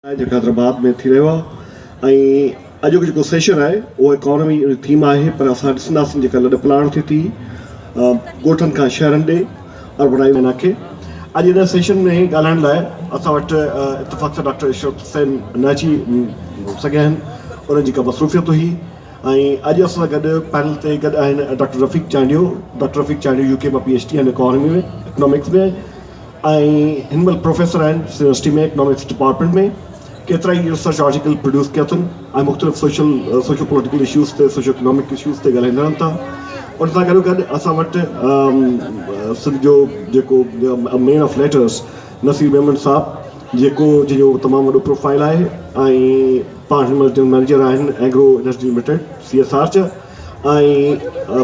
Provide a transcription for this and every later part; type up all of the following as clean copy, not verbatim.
जेका हैदराबाद में थी रहियो आहे ऐं अॼु जेको सेशन आहे उहो इकोनॉमी थीम आहे पर असां ॾिसंदासीं जेका लॾ पलाण थिए थी ॻोठनि खां शहरनि ॾे अर्बनाइज़ हिन खे अॼु हिन सेशन में ॻाल्हाइण लाइ असां वटि इतफ़ाक़ सां डॉक्टर इशरत हुसैन न अची सघिया आहिनि उन्हनि जी का मसरूफ़ियत हुई ऐं अॼु असां सां गॾु पैनल ते गॾु आहिनि डॉक्टर रफ़ीक चांडियो UK मां PhD आहिनि इकोनॉमिक्स में ऐं हिन महिल प्रोफेसर आहिनि यूनिवर्सिटी में इकोनॉमिक्स डिपार्टमेंट में केतिरा ई रिसर्च आर्टिकल प्रोड्यूस कया अथनि ऐं मुख़्तलिफ़ सोशल पॉलिटिकल इश्यूज़ ते सोशो इकोनॉमिक इश्यूज़ ते ॻाल्हाईंदा रहनि था उन सां गॾोगॾु असां वटि सिंध जो जेको man of letters Nasir Memon साहब जंहिंजो तमामु वॾो प्रोफाइल आहे ऐं पाण हिन महिल मैनेजर आहिनि एग्रो इंडस्ट्री लिमिटेड CSR ऐं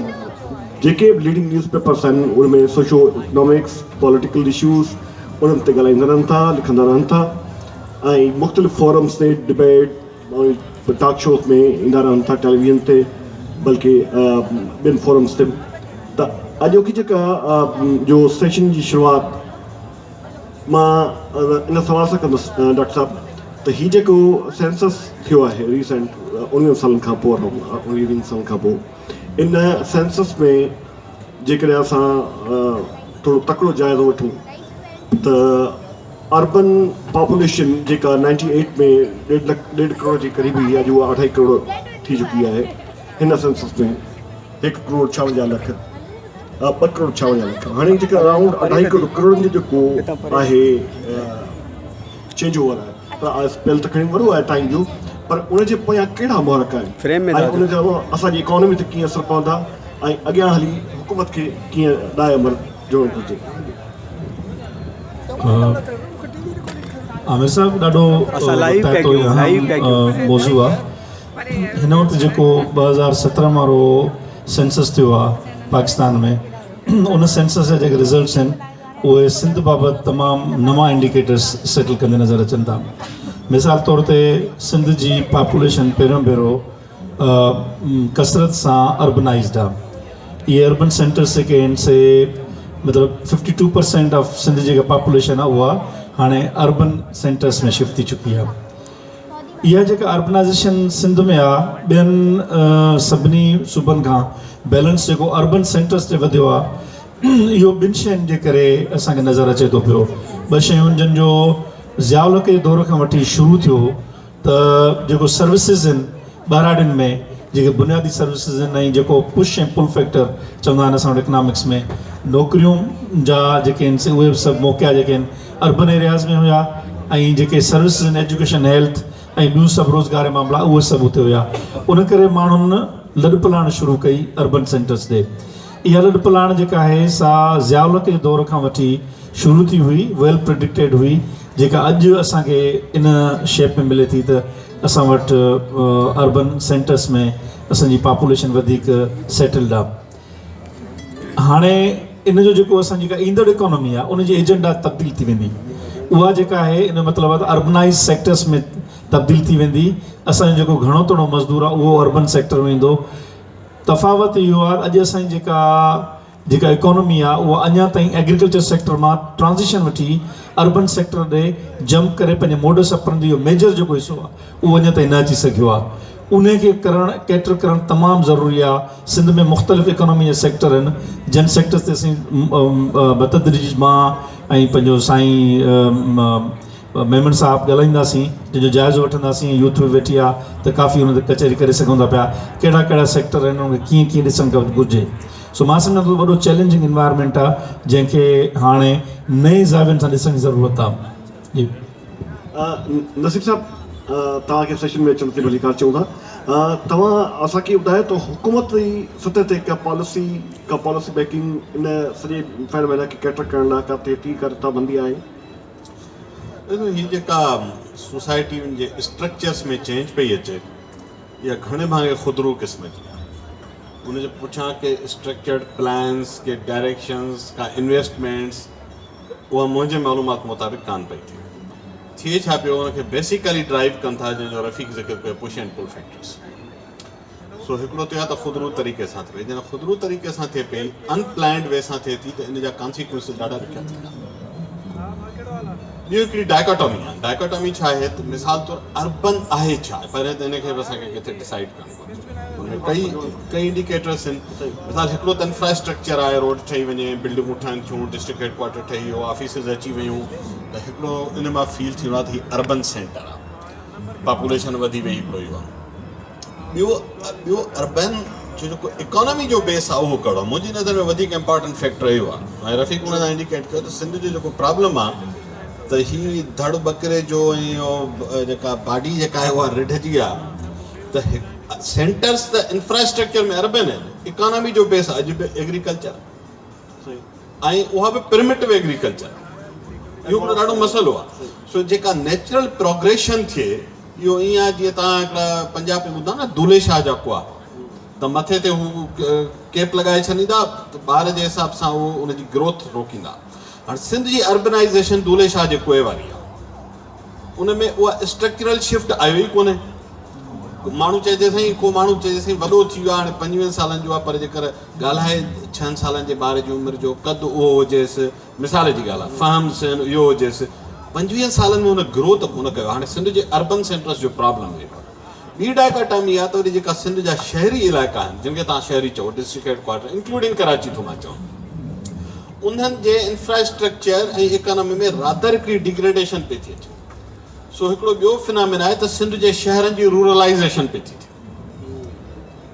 जेके बि लीडिंग न्यूज़ पेपर्स आहिनि उनमें सोशो इकोनॉमिक्स पॉलिटिकल इश्यूज़ उन्हनि ते ॻाल्हाईंदा रहनि था लिखंदा रहनि था ऐं मुख़्तलिफ़ फोरम्स ते डिबेट टॉक शोज़ में ईंदा रहनि था टेलीविज़न ते बल्कि ॿियनि फोरम्स ते त अॼोकी जेका जो सेशन जी शुरूआति मां इन सवाल सां कंदुसि डॉक्टर साहब त हीउ जेको सेंसस थियो आहे रीसेंट 19 सालनि खां पोइ 20 सालनि खां पोइ इन सेंसस में जेकॾहिं असां थोरो तकिड़ो जाइज़ो वठूं त अर्बन पॉपुलेशन जेका 98 में 1.5 करोड़ जे क़रीब हुई अॼु उहा 2.5 करोड़ थी चुकी आहे हिन सेंसस में 1 करोड़ 56 लख 2 करोड़ 56 लख हाणे जेका अराउंड 2.5 करोड़ जो जेको आहे चेंज ओवर आहे त स्पेल त खणी वॾो आहे टाइम जो पर उनजे पोयां कहिड़ा मुहरक आहिनि ऐं उनजा असांजी इकोनॉमी ते कीअं असरु पवंदा ऐं अॻियां हली हुकूमत खे कीअं ॾाए अमल जोड़णु घुरिजे आमिर साहब ॾाढो मौज़ू आहे हिन वक़्तु जेको 2017 वारो सेंसस थियो आहे पाकिस्तान में उन सेंसस जा जेके रिज़ल्ट्स आहिनि उहे सिंध बाबति तमामु नवां इंडिकेटर्स सेटल कंदे नज़र अचनि था मिसाल तौर ते सिंध जी पॉपुलेशन पहिरियों भेरो कसरत सां अर्बनाइज़ड आहे इहे अर्बन सेंटर्स जेके आहिनि से मतिलबु 52% ऑफ सिंध जेका पॉपुलेशन आहे उहा हाणे अर्बन सेंटर्स में शिफ्ट थी चुकी आहे इहा जेका अर्बनाइज़ेशन सिंध में आहे ॿियनि सभिनी सूबनि खां बैलेंस जेको अर्बन सेंटर्स ते वधियो आहे इहो ॿिनि शयुनि जे करे असांखे नज़र अचे थो पियो ॿ शयूं जंहिंजो ज़ियाउल के दौर खां वठी शुरू थियो त जेको सर्विसिस आहिनि ॿाराड़ियुनि में जेके बुनियादी सर्विसिस आहिनि ऐं जेको पुश ऐं पुल फैक्टर चवंदा आहिनि असां वटि इकनॉमिक्स में नौकरियूं जा जेके आहिनि से उहे सभु मौक़ा जेके आहिनि अर्बन एरियाज़ में हुया ऐं जेके सर्विसिस आहिनि एजुकेशन हेल्थ ऐं ॿियूं सभु रोज़गार मामला उहे सभु हुते हुया उन करे माण्हुनि लॾ पलाण शुरू कई अर्बन सेंटर्स ते इहा लॾ पलाण जेका आहे सा ज़ियाउल के दौर खां वठी शुरू थी हुई वेल प्रिडिक्टेड हुई जेका अॼु असांखे इन शेप में मिले थी त असां वटि अर्बन सेंटर्स में असांजी पॉपुलेशन वधीक सेटल्ड आहे हाणे इन जो जेको असांजी जेका ईंदड़ इकोनॉमी आहे उनजी एजेंडा तब्दील थी वेंदी उहा जेका आहे इन मतिलबु आहे त अर्बनाइज़ सेक्टर्स में तब्दील थी वेंदी असांजो जेको घणो तणो मज़दूर आहे उहो अर्बन सेक्टर में ईंदो तफ़ावत इहो आहे अॼु असांजी जेका इकोनॉमी आहे उहा अञा ताईं एग्रीकल्चर सेक्टर मां ट्रांज़िशन वठी अर्बन सेक्टर ॾे जंप करे पंहिंजे मोडस ऑपरेंडी जो मेजर जेको हिसो आहे उहो अञा ताईं न अची सघियो आहे उन खे कैटर करणु तमामु ज़रूरी आहे सिंध में मुख़्तलिफ़ इकोनॉमी जा सेक्टर आहिनि जिन सेक्टर्स ते असीं बतदरीज मां ऐं पंहिंजो साईं मेमन साहब ॻाल्हाईंदासीं जंहिंजो जाइज़ो वठंदासीं यूथ बि वेठी आहे त काफ़ी हुन ते कचहरी करे सघूं था पिया कहिड़ा कहिड़ा सेक्टर आहिनि उनखे कीअं ॾिसणु घुरिजे सो मां सम्झां थो वॾो चैलेंजिंग इन्वायरमेंट आहे जंहिंखे हाणे नए ज़ावियुनि सां ॾिसण जी ज़रूरत आहे जी नसीब साहब तव्हांखे सेशन में अचण ते भली कार चऊं था तव्हां असांखे ॿुधायो त हुकूमत जी सतह ते का पॉलिसी मेकिंग इन सॼे फ़ैनमेना खे कैटर करण लाइ का थिए थी करताबंदी आहे हीअ जेका सोसाइटियुनि जे स्ट्रक्चर्स में चेंज पई अचे इहा घणे भाङे खुदरू क़िस्म जी आहे उनजे पुठियां के स्ट्रक्चर्ड प्लान्स के डायरेक्शंस का इन्वेस्टमेंट्स उहा मुंहिंजे मालूमात मुताबिक़ कान पई थिए छा पियो उनखे बेसिकली ड्राइव कनि था जंहिंजो रफ़ीक ज़िक्र कयो push and pull factors so हिकिड़ो थियो आहे त खुदरू तरीक़े सां थिए जॾहिं खुदरू तरीक़े सां थिए पई अनप्लैंड वे सां थिए थी त इन जा कॉन्सिक्वेंसिस ॾाढा ॾुखिया थींदा ॿियो हिकिड़ी डायकोटॉमी आहे. डायकोटॉमी छा आहे त मिसाल तौरु अर्बन आहे छा, पहिरियों त हिनखे बि असांखे किथे डिसाइड करिणो पवंदो. हुनमें कई इंडिकेटर्स आहिनि. मिसाल हिकिड़ो त इंफ्रास्ट्रक्चर आहे, रोड ठही वञे, बिल्डिंगूं ठहनि थियूं, डिस्ट्रिक्ट हेडक्वाटर ठही वियो, ऑफिसिस अची वियूं, त हिकिड़ो इन मां फील थी वियो आहे त हीउ अर्बन सेंटर आहे, पॉपुलेशन वधी वई हिकिड़ो इहो आहे. ॿियो अर्बन जो जेको इकोनॉमी जो बेस आहे उहो कहिड़ो आहे. मुंहिंजी नज़र में वधीक इम्पॉर्टेंट फैक्टर इहो आहे. ऐं रफ़ीक हुन सां इंडिकेट कयो त सिंध जो जेको प्रॉब्लम आहे त हीअ धड़ बकरे जो ऐं इहो जेका बाडी जेका आहे उहा रिढजी आहे. त सेंटर्स त इंफ्रास्ट्रक्चर में अर्बन आहिनि, इकोनॉमी जो बेस आहे अॼु बि एग्रीकल्चर ऐं उहा बि प्रिमिटिव एग्रीकल्चर. इहो हिकिड़ो ॾाढो मसइलो आहे. सो जेका नेचुरल प्रोग्रेशन थिए इहो ईअं आहे जीअं तव्हां हिकिड़ा पंजाब में ॿुधा न दूल्हे शाह जा कुआ, त मथे ते हू केप लॻाए छॾींदा त ॿार जे हिसाब सां उहो उनजी ग्रोथ रोकींदा. हाणे सिंध जी अर्बनाइज़ेशन दूल्हे शाह जे कुए वारी आहे. उन में उहा स्ट्रक्चरल शिफ्ट आयो ई कोन्हे. माण्हू चइजे साईं, को माण्हू चइजे साईं वॾो थी वियो आहे, हाणे 25 सालनि जो आहे, पर जेकर ॻाल्हाए 6 सालनि जे ॿार जी उमिरि जो क़दु उहो हुजेसि, मिसाल जी ॻाल्हि आहे, फहम्स इहो हुजेसि, 25 सालनि में हुन ग्रोथ कोन कयो. हाणे सिंध जे अर्बन सेंटर्स जो प्रॉब्लम इहो आहे. ॿी डायकोटॉमी आहे त वरी जेका सिंध जा शहरी इलाइक़ा आहिनि, जिन खे तव्हां शहरी चओ, डिस्ट्रिक्ट हेडक्वाटर इंक्लूडिंग कराची थो मां चवां, उन्हनि जे इंफ्रास्ट्रक्चर ऐं इकोनॉमी में रादर हिकिड़ी डिग्रेडेशन पई थी अचे. सो हिकिड़ो ॿियो फिनोमिना आहे त सिंध जे शहरनि जी रूरलाइज़ेशन पई थी थिए.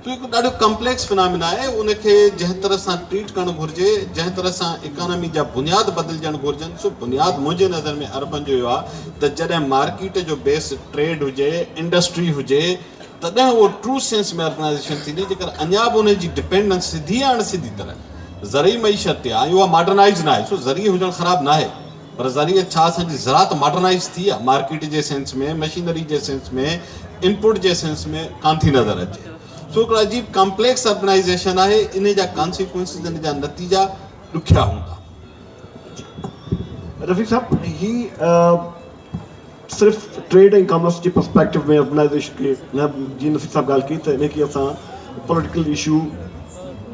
त हिकु ॾाढो कम्पलेक्स फिनोमिना आहे. उनखे जंहिं तरह सां ट्रीट करणु घुरिजे, जंहिं तरह सां इकोनॉमी जा बुनियाद बदिलजणु घुरिजनि. सो बुनियाद मुंहिंजे नज़र में अर्बन जो इहो आहे त जॾहिं मार्केट जो बेस ट्रेड हुजे, इंडस्ट्री हुजे, तॾहिं उहो ट्रू सेंस में अर्बनाइज़ेशन थींदी. जेकर अञा बि उनजी डिपेंडेंस सिधी या अणसिधी तरह ज़रूरी मईशत ते आहे, उहा मॉडर्नाइज़ न आहे. सो ज़रिए हुजणु ख़राबु न आहे, पर ज़रिए छा असांजी ज़रात मॉडर्नाइज़ थी आहे, मार्केट जे सेंस में, मशीनरी जे सेंस में, इनपुट जे सेंस में कान थी नज़र अचे. सो हिकिड़ो अजीब कॉम्प्लेक्स अर्बनाइज़ेशन आहे. इन जा कॉन्सिक्वेंसिस, इन जा नतीजा ॾुखिया हूंदा. रफ़ीक साहब, ही सिर्फ़ु ट्रेड ऐं कॉमर्स जे पर्सपेक्टिव में अर्बनाइज़ेशन खे न, जीअं रफ़ीक साहब ॻाल्हि कई, त इनखे असां पॉलिटिकल इशू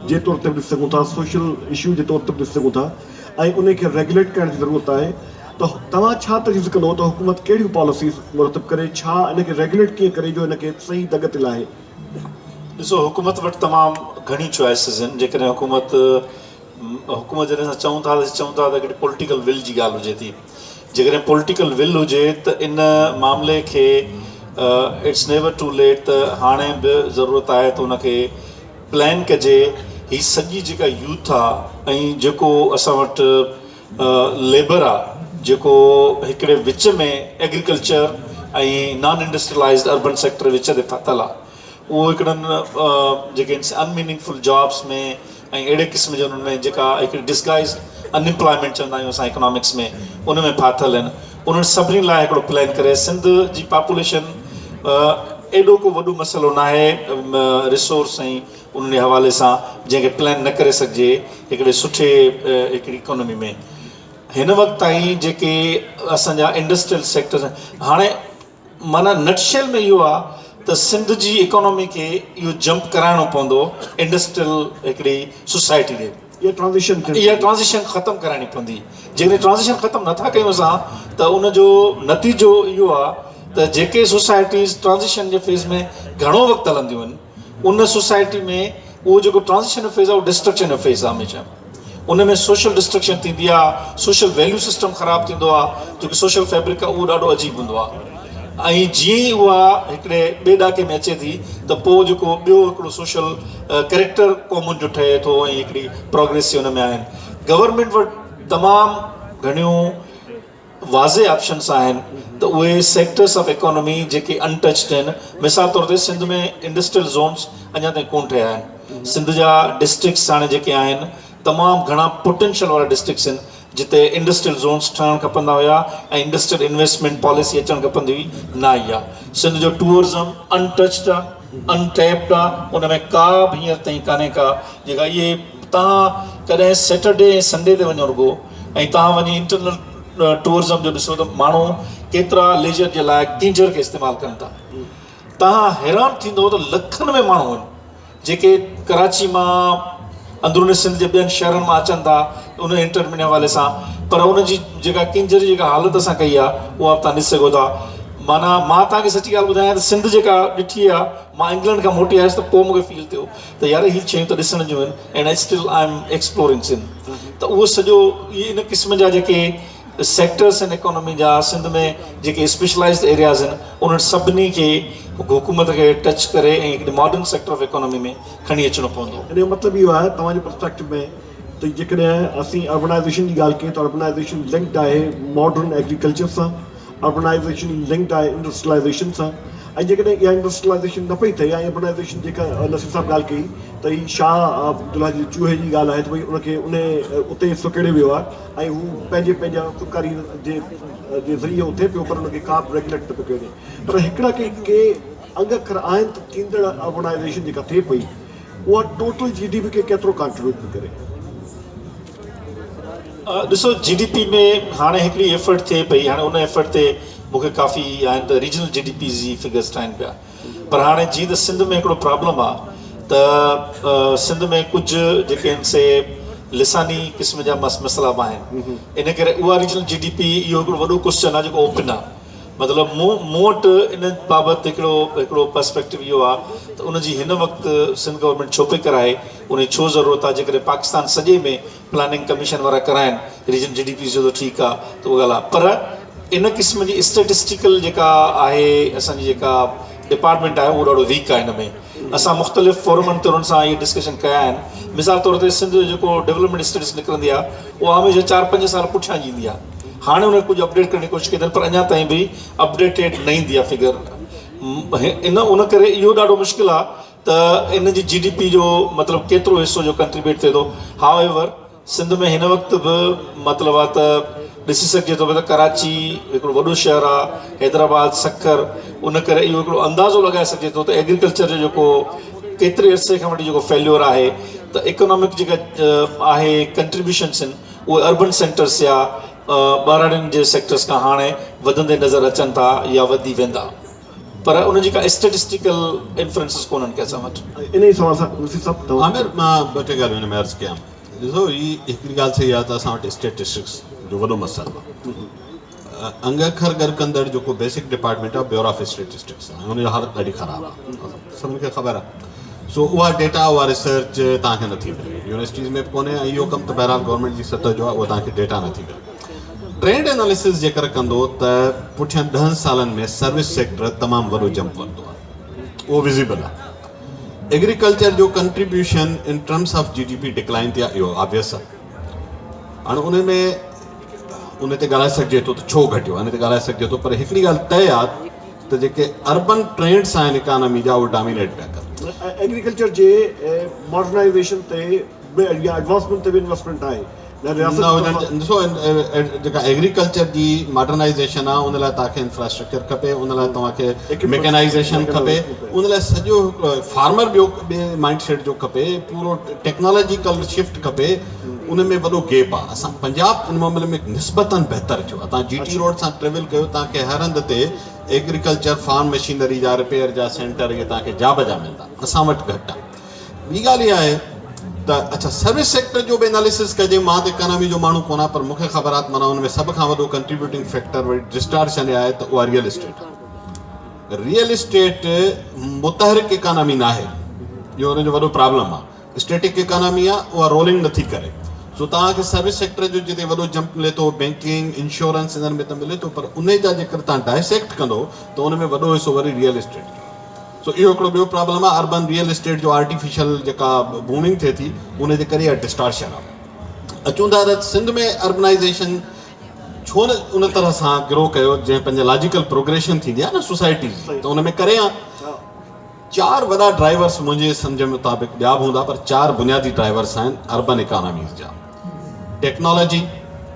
जे तौर ते बि ॾिसी सघूं था, सोशल इशू जे तौर ते बि ॾिसी सघूं था, ऐं उनखे रेगुलेट करण जी ज़रूरत आहे. त तव्हां छा तजवीज़ कंदो त हुकूमत कहिड़ियूं पॉलिसीज़ मुरतब करे, छा इनखे रेगुलेट कीअं करे जो इनखे सही दग ते लाहे? ॾिसो, हुकूमत वटि तमामु घणी चॉइसिस आहिनि. जेकॾहिं हुकूमत जॾहिं असां चऊं था त हिकिड़ी पॉलिटिकल विल जी ॻाल्हि हुजे थी. जेकॾहिं पॉलिटिकल विल हुजे त इन मामले खे इट्स नेवर टू लेट, त हाणे बि ज़रूरत आहे त उनखे प्लान कजे. हीअ सॼी जेका यूथ आहे ऐं जेको असां वटि लेबर आहे, जेको हिकिड़े विच में एग्रीकल्चर ऐं नॉन इंडस्ट्रियलाइज़्ड अर्बन सेक्टर विच ते फाथल आहे, उहो हिकिड़नि जेके अनमीनिंगफुल जॉब्स में ऐं अहिड़े क़िस्म जे उन्हनि में जेका हिकिड़ी डिस्गाइज़ अनएम्प्लॉयमेंट चवंदा आहियूं असां इकोनॉमिक्स में, उन में फाथल आहिनि. उन्हनि सभिनी लाइ हिकिड़ो प्लान करे. सिंध जी पॉपुलेशन एॾो को वॾो मसइलो न आहे रिसोर्स ऐं उन हवाले सां, जंहिंखे प्लान न करे सघिजे हिकिड़े सुठे हिकिड़ी इकोनॉमी में. हिन वक़्तु ताईं जेके असांजा इंडस्ट्रियल सेक्टर्स आहिनि, हाणे माना नटशेल में इहो आहे त सिंध जी इकोनॉमी खे इहो जंप कराइणो पवंदो इंडस्ट्रियल हिकिड़ी सोसाइटी ॾे. इहा ट्रांज़िशन ख़तमु कराइणी पवंदी. जेकॾहिं ट्रांज़िशन ख़तमु नथा कयूं असां, त उनजो नतीजो इहो आहे त जेके सोसाइटीज़ ट्रांज़िशन जे फेज़ में घणो वक़्तु हलंदियूं आहिनि, उन सोसाइटी में उहो जेको ट्रांज़िशन जो फेज़ आहे उहो डिस्ट्रक्शन जो फेज़ आहे. हमेशह उन में सोशल डिस्ट्रक्शन थींदी आहे, सोशल वैल्यू सिस्टम ख़राबु थींदो आहे, जेको सोशल फैब्रिक आहे उहो ॾाढो अजीब हूंदो आहे. ऐं जीअं ई उहा हिकिड़े ॿिए ॾाके में अचे थी, त पोइ जेको ॿियो हिकिड़ो सोशल कैरेक्टर क़ौमुनि जो ठहे थो ऐं हिकिड़ी प्रोग्रेसिव हुन में आहिनि. गवर्नमेंट वटि तमामु घणियूं वाज़े ऑप्शन्स आहिनि त उहे सेक्टर्स ऑफ इकोनॉमी जेके अनटच्ड आहिनि. मिसाल तौर ते सिंध में इंडस्ट्रियल ज़ोन्स अञा ताईं कोन ठहिया आहिनि. सिंध जा डिस्ट्रिक्ट्स हाणे जेके आहिनि तमामु घणा पोटेंशियल वारा डिस्ट्रिक्ट्स आहिनि, जिते इंडस्ट्रियल ज़ोन्स ठहणु खपंदा हुया ऐं इंडस्ट्रियल इन्वेस्टमेंट पॉलिसी अचणु खपंदी हुई, न आई आहे. सिंध जो टूरिज़म अनटच्ड आहे, अनटैप्ड आहे. उन में का बि हींअर ताईं कान्हे का जेका इहे तव्हां कॾहिं सैटरडे ऐं संडे ते वञो रुॻो, ऐं तव्हां वञी इंटरनल टूरिज़म जो ॾिसो त माण्हू केतिरा लेजर जे लाइ कींजर खे इस्तेमालु कनि था. तव्हां हैरान थींदो त लखनि में माण्हू आहिनि जेके कराची मां अंदरूनी सिंध जे ॿियनि शहरनि मां अचनि था उन इंटरमिन हवाले सां. पर उनजी जेका किंजर जेका हालत असां कई आहे उहा तव्हां ॾिसी सघो था। माना मां तव्हांखे सची ॻाल्हि ॿुधायां त सिंध जेका ॾिठी आहे, मां इंग्लैंड खां मोटी आयुसि त पोइ मूंखे फील थियो त यार हीअ शयूं त ॾिसण जूं आहिनि, and I still I am exploring Sindh. त उहो सॼो इन क़िस्म जा जेके सेक्टर्स आहिनि इकोनॉमी जा, सिंध में जेके स्पेशलाइज़्ड एरियाज़ आहिनि, उन्हनि सभिनी खे हुकूमत खे टच करे ऐं हिकिड़े मॉडर्न सेक्टर ऑफ इकोनॉमी में खणी अचिणो पवंदो। इन जो मतिलबु इहो आहे तव्हांजे पर्सपेक्टिव में त जेकॾहिं असीं अर्बनाइज़ेशन जी ॻाल्हि कयूं त अर्बनाइज़ेशन लिंक्ड आहे मॉडर्न एग्रीकल्चर सां, अर्बनाइज़ेशन लिंक्ड आहे इंडस्ट्रियलाइज़ेशन सां, ऐं जेकॾहिं इहा इंडस्ट्रियलाइज़ेशन न पई थिए या अर्बनाइज़ेशन जेका नसीर साहब ॻाल्हि कई त ही शाह अब्दुल्ला जी चूहे जी ॻाल्हि आहे त भई उनखे उते सुकेड़े वियो आहे ऐं हू पंहिंजा ख़ुदकारी जे ज़रिए उथे पियो, पर उनखे का बि रेगुलेट न पियो कयो। पर हिकिड़ा के अंग अखर आहिनि त थींदड़ अर्बनाइज़ेशन जेका थिए पई उहा टोटल GDP खे केतिरो कॉन्ट्रीब्यूट थी करे? ॾिसो GDP में हाणे हिकिड़ी एफर्ट थिए पई, हाणे उन एफर्ट ते मूंखे काफ़ी आहिनि त रीजनल GDP जी फिगर्स ठाहिनि पिया। पर हाणे जीअं त सिंध में हिकिड़ो प्रॉब्लम आहे त सिंध में कुझु जेके आहिनि से लिसानी क़िस्म जा मसइला बि आहिनि, इन करे उहा रीजनल GDP इहो हिकिड़ो वॾो क्वेश्चन आहे जेको ओपन आहे। मतिलबु मूं वटि इन बाबति हिकिड़ो पर्सपेक्टिव इहो आहे त उनजी हिन वक़्तु सिंध गवर्नमेंट छो पई कराए, उन छो ज़रूरत आहे। जेकॾहिं पाकिस्तान सॼे में प्लानिंग कमीशन वारा कराइनि रीजन GDP जो त ठीकु आहे, त उहा ॻाल्हि आहे। पर इन क़िस्म जी स्टेटिस्टिकल जेका आहे असांजी जेका डिपार्टमेंट आहे उहो ॾाढो वीक आहे। हिन में असां मुख़्तलिफ़ फोरमनि ते उन्हनि सां इहे डिस्कशन कया आहिनि। मिसाल तौर ते सिंध जो जेको डेवलपमेंट स्टेटस निकिरंदी आहे उहा हमेशह 4-5 साल पुठियां ईंदी आहे। हाणे उन कुझु अपडेट करण जी कोशिशि कई अथनि, पर अञा ताईं बि अपडेटेड न ईंदी आहे फिगर। उन करे इहो ॾाढो मुश्किल आहे त इन जी GDP जो मतिलबु केतिरो हिसो जो कंट्रीब्यूट थिए थो। हाउ एवर सिंध में हिन वक़्तु बि मतिलबु आहे त ॾिसी सघिजे थो त कराची हिकिड़ो वॾो शहर आहे, हैदराबाद, सखर, उन करे इहो हिकिड़ो अंदाज़ो लॻाए सघिजे थो त एग्रीकल्चर जो जेको केतिरे अरसे खां वठी जेको फेल्योर आहे, त इकोनॉमिक जेका आहे कंट्रीब्यूशन्स आहिनि उहे अर्बन सेंटर्स या ॿाहिराड़ियुनि जे सेक्टर्स खां हाणे वधंदे नज़र अचनि था या वधी वेंदा, पर उन जी का स्टेटिस्टिकल इन्फ्लुएंसिस कोन्हनि के असां वटि। इन ई सवाल सां सभु आमिर मां ॿ टे ॻाल्हियूं हिन में अर्ज़ु कयां। ॾिसो ही हिकिड़ी ॻाल्हि सही आहे त असां वटि स्टेटिस्टिक्स जो वॾो मसइलो आहे। अंग अखर गर कंदड़ जेको बेसिक डिपार्टमेंट आहे ब्यूरो ऑफ स्टेटिस्टिक्स आहे, हुनजी हालत ॾाढी ख़राबु आहे, सभिनी खे ख़बर आहे। सो उहा डेटा उहा रिसर्च तव्हांखे नथी मिले, यूनिवर्सिटीज़ में बि कोन्हे, ऐं इहो कमु त बहरहाल गवर्नमेंट जी सतह जो आहे, उहा तव्हांखे डेटा नथी मिले। ट्रेंड एनालिसिस जेकर कंदो त पुठियां 10 सालनि में सर्विस सेक्टर तमामु वॾो जंप वरितो आहे, उहो विज़िबल आहे। एग्रीकल्चर जो contribution in terms of GDP decline थी आहे, इहो ऑब्वियस आहे। हाणे उन ते ॻाल्हाए सघिजे थो त छो घटियो, उन ते ॻाल्हाए सघिजे थो, पर हिकिड़ी ॻाल्हि तय आहे त जेके अर्बन ट्रेंड्स आहिनि इकानमी जा उहे डोमिनेट पिया कनि। एग्रीकल्चर जे मॉडर्नाइज़ेशन ते या एडवांसमेंट ते बि इन्वेस्टमेंट आहे। ॾिसो जेका एग्रीकल्चर जी मॉडर्नाइज़ेशन आहे उन लाइ तव्हांखे इंफ्रास्ट्रक्चर खपे, उन लाइ तव्हांखे मैकेनाइज़ेशन खपे, उन लाइ सॼो फार्मर ॿियो माइंड सेट जो खपे, पूरो टेक्नोलॉजिकल शिफ्ट खपे, उन में वॾो गैप आहे। असां पंजाब इन मामले में निस्बतन बहितर थियो आहे। तव्हां GT रोड सां ट्रेवल कयो, तव्हांखे हर हंधि ते एग्रीकल्चर फार्म मशीनरी जा रिपेयर जा सेंटर इहे तव्हांखे जाब जा मिलंदा, असां वटि घटि आहे। ॿी ॻाल्हि इहा आहे त अच्छा सर्विस सेक्टर जो बि एनालिसिस कजे, मां त इकोनॉमी जो माण्हू कोन आहे, पर मूंखे ख़बर आहे माना हुन में सभ खां वॾो कंट्रीब्यूटिंग फैक्टर वरी डिस्टॉर्शन आहे त उहा रियल इस्टेट आहे। रियल इस्टेट मुतहरिक इकोनॉमी न आहे, इहो हुनजो वॾो प्रॉब्लम आहे। स्टैटिक इकोनॉमी आहे, उहा रोलिंग नथी करे। सो तव्हांखे सर्विस सेक्टर जो जिते वॾो जंप मिले थो, बैंकिंग इंश्योरेंस इन्हनि में त मिले थो, पर उन जा जेकर तव्हां डाइसेक्ट कंदो त उन में वॾो हिसो वरी रियल इस्टेट जो। सो इहो हिकिड़ो ॿियो प्रॉब्लम आहे। अर्बन रियल इस्टेट जो आर्टिफिशियल जेका बूमिंग थिए थी उन जे करे डिस्टॉर्शन आहे। अचूं था त सिंध में अर्बनाइज़ेशन छो न उन तरह सां ग्रो कयो जंहिं पंहिंजे लॉजिकल प्रोग्रेशन थींदी आहे न सोसाइटी, त उन में करे 4 वॾा ड्राइवर्स मुंहिंजे सम्झ मुताबिक़ ॿिया बि हूंदा, पर 4 बुनियादी ड्राइवर्स आहिनि अर्बन इकोनॉमीज़ जा: technology,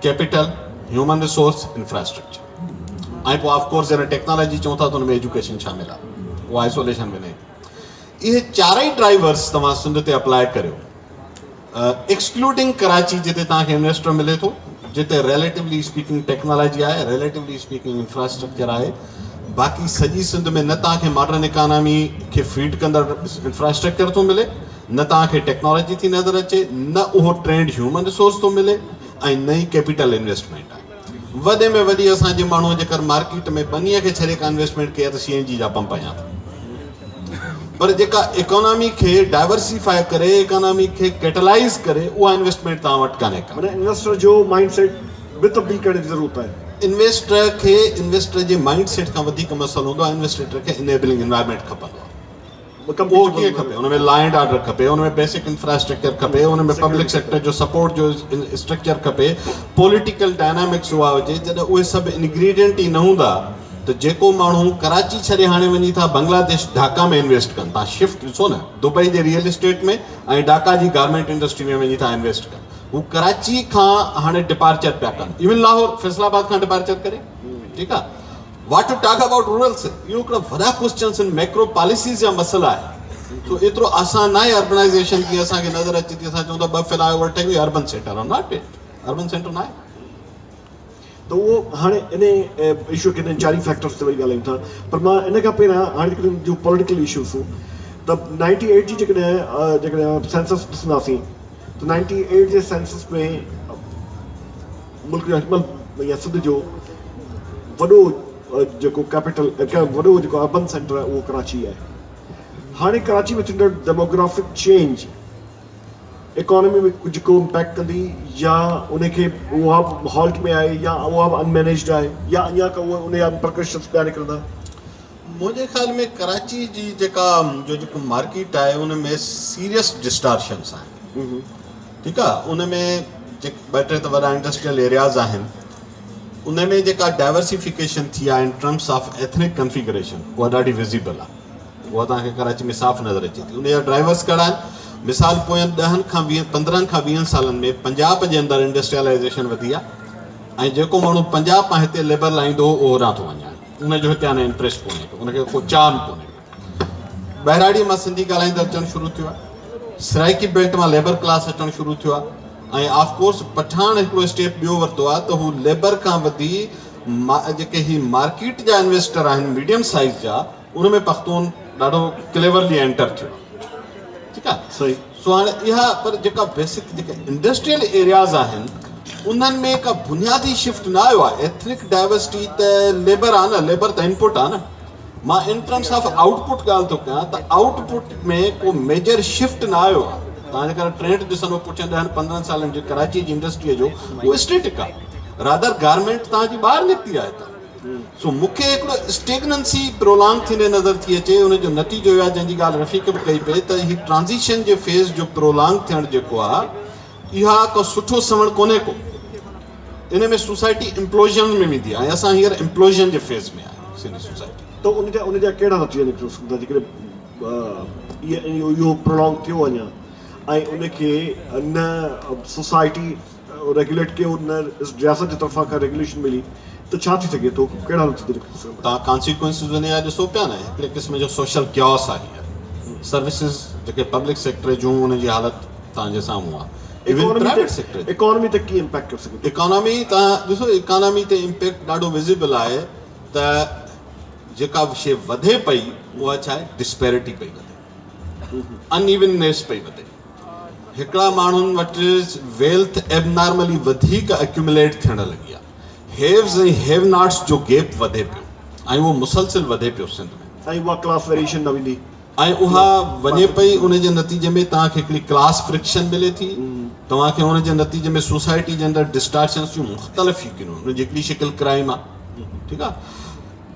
capital, human resource, infrastructure. ऐं पोइ ऑफकोर्स जॾहिं टेक्नोलॉजी चऊं था त हुन में एजुकेशन शामिल आहे, उहा आइसोलेशन में न। इहे 4 ड्राइवर्स तव्हां सिंध ते अप्लाई करियो, एक्सक्लूडिंग कराची जिते तव्हांखे इन्वेस्टर मिले थो, जिते रिलेटिवली स्पीकिंग टेक्नोलॉजी आहे, रिलेटिवली स्पीकिंग इंफ्रास्ट्रक्चर आहे। बाक़ी सॼी सिंध में न तव्हांखे मॉडर्न इकोनॉमी खे फीड कंदड़ इंफ्रास्ट्रक्चर थो मिले, न तव्हांखे टेक्नोलॉजी थी नज़र अचे, न उहो ट्रेंड ह्यूमन रिसोर्स थो मिले, ऐं नई कैपिटल इन्वेस्टमेंट आहे। वॾे में वॾी असांजे माण्हू जेकर मार्केट में बनीअ खे छॾे का इन्वेस्टमेंट कई आहे त CNG जा पंप हयां था, पर जेका इकोनॉमी खे डाइवर्सिफाई करे, इकोनॉमी खे कैटलाइज़ करे, उहा इन्वेस्टमेंट तव्हां वटि कान्हे का। माना इन्वेस्टर जो माइंडसेट बि तब्दील करण जी ज़रूरत आहे। इन्वेस्टर जे माइंडसेट खां वधीक मसइलो हूंदो आहे इन्वेस्टर खे इनेबलिंग एनवायरनमेंट खपंदो आहे। उहो कीअं खपे? उन में लॉ एंड ऑर्डर खपे, उन में बेसिक इंफ्रास्ट्रक्चर खपे, उन में पब्लिक सेक्टर जो सपोर्ट जो स्ट्रक्चर खपे, पॉलिटिकल डायनामिक्स उहा हुजे। जॾहिं उहे सभु इंग्रीडियंट ई न हूंदा त जेको माण्हू कराची छॾे हाणे वञी था बांग्लादेश ढाका में इन्वेस्ट कनि था, शिफ्ट ॾिसो न, दुबई जे रियल एस्टेट में ऐं ढाका जी गारमेंट इंडस्ट्री में वञी था इन्वेस्ट कनि, हू कराची खां हाणे डिपार्चर पिया कनि, इवन लाहौर फैसलाबाद खां डिपार्चर करे। ठीकु आहे, वाट टू टॉक अबाउट रूरल्स, इहो हिकिड़ा वॾा क्वेश्चन्स आहिनि, मैक्रो पॉलिसीज़ जा मसइला आहे। तो एतिरो आसान न आहे अर्बनाइज़ेशन की असांखे नज़र अचे थी, असां चऊं था ॿ फ्लाईओवर ठही अर्बन सेंटर आहे, नॉट इट, अर्बन सेंटर न आहे। तो उहो हाणे इन इशू खे चारि फैक्टर्स ते वरी ॻाल्हायूं था, पर मां इन खां पहिरियां हाणे जो पॉलिटिकल इशूज़ हुओ त 98 जी जेकॾहिं सेंसस ॾिसंदासीं त 98 जे सेंसस में मुल्क जो अजमल या सिंध जो वॾो जेको कैपिटल वॾो जेको अर्बन सेंटर आहे उहो कराची आहे। हाणे कराची में थींदड़ डेमोग्राफिक चेंज इकोनॉमी में कुछ को इम्पैक्ट कंदी, या उनखे उहा हॉल्ट में आहे, या उहा अनमैनेज्ड आहे, या अञा का उहा उन जा रिपरकशंस पिया निकिरंदा? मुंहिंजे ख्याल में कराची जी जेको मार्केट आहे उन में सीरियस डिस्टॉर्शंस आहिनि। ठीकु आहे, उन में ॿ टे त वॾा इंडस्ट्रियल एरियाज़ आहिनि, उन में जेका डाइवर्सिफिकेशन थी आहे in terms of ethnic configuration उहा ॾाढी विज़िबल आहे, उहा तव्हांखे कराची में साफ़ नज़र अचे थी। उन जा ड्राइवर्स कहिड़ा आहिनि? मिसाल पोयनि 15 खां 20 सालनि में पंजाब जे अंदरि इंडस्ट्रियलाइज़ेशन वधी आहे, ऐं जेको माण्हू पंजाब मां हिते लेबर लाहींदो हो उहो होॾां थो वञे, उनजो हिते हाणे इंट्रस्ट कोन्हे, उनखे को चार्म कोन्हे। बहिराड़ी मां सिंधी ॻाल्हाईंदड़ अचणु शुरू थियो आहे, सराइकी बेल्ट मां लेबर क्लास अचणु शुरू थियो आहे, ऐं ऑफकोर्स पठान हिकिड़ो स्टेप ॿियो वरितो आहे त हू लेबर खां वधी जेके ही मार्केट जा इन्वेस्टर आहिनि मीडियम साइज़ जा, उन में पख्तून ॾाढो क्लेवरली एंटर थियो। ठीकु आहे, सही। सो हाणे इहा पर जेका बेसिक जेके इंडस्ट्रियल एरियाज़ आहिनि उन्हनि में का बुनियादी शिफ्ट न आयो आहे। एथनिक डाइवर्सिटी त लेबर आहे न, लेबर त इनपुट आहे न। मां इन टर्म्स ऑफ आउटपुट ॻाल्हि थो कयां त आउटपुट में को मेजर शिफ्ट न आयो आहे। तव्हां जेकर ट्रेंड ॾिसंदो पुठियां 10-15 सालनि जे कराची जी इंडस्ट्रीअ जो, उहो स्टेटिक आहे, रादर गारमेंट तव्हांजी ॿाहिरि निकिती आहे हितां। सो मूंखे हिकिड़ो स्टेगनेंसी प्रोलॉन्ग थींदे नज़र थी अचे, उनजो नतीजो इहो आहे जंहिंजी ॻाल्हि रफ़ीक बि कई पई त हीउ ट्रांज़िशन जे फेज़ जो प्रोलॉन्ग थियणु जेको आहे इहा को सुठो सवण कोन्हे को, इन में सोसाइटी इम्प्लोजन में वेंदी आहे, ऐं असां हींअर इम्प्लोजन जे फेज़ में आहियूं सिंधी सोसाइटी। त उनजा कहिड़ा नतीजा निकिरी सघंदा जेकॾहिं इहो प्रोलॉन्ग थियो अञा ऐं उनखे न सोसाइटी रेगुलेट कयो, न रियासत जी तरफ़ां का रेगुलेशन मिली, तो छा थी सघे थो? कहिड़ा नतीजा निकिरी सघंदा? तव्हां कॉन्सिक्वेंसिस वञी ॾिसो पिया न, हिकिड़े क़िस्म जो सोशल क्योस आहे हींअर। सर्विसिस जेके पब्लिक सेक्टर जूं उनजी हालत तव्हांजे साम्हूं आहे। इवन प्राइवेट सेक्टर इकोनॉमी ते कीअं इम्पैक्ट करे सघे? इकोनॉमी तव्हां ॾिसो, इकोनॉमी ते इम्पैक्ट ॾाढो विज़िबल आहे त जेका शइ वधे पई उहा छा आहे, डिस्पैरिटी पई वधे, अनइवननेस पई वधे। हिकिड़ा माण्हुनि वटि वेल्थ एबनॉर्मली वधीक एक्यूमुलेट थियण लॻी आहे, हेव्स ऐं हेव नॉट्स जो गैप वधे पियो, ऐं उहो मुसलसिल वधे पियो सिंध में, ऐं उहा क्लास वेरिएशन न वेंदी, ऐं उहा वञे पई। उन जे नतीजे में तव्हांखे हिकिड़ी क्लास फ्रिक्शन मिले थी, तव्हांखे उन जे नतीजे में सोसाइटी जे अंदरि डिस्टॉर्शन्स जूं मुख़्तलिफ़ हिकिड़ियूं, उन जी हिकिड़ी शिकिल क्राइम आहे। ठीकु आहे,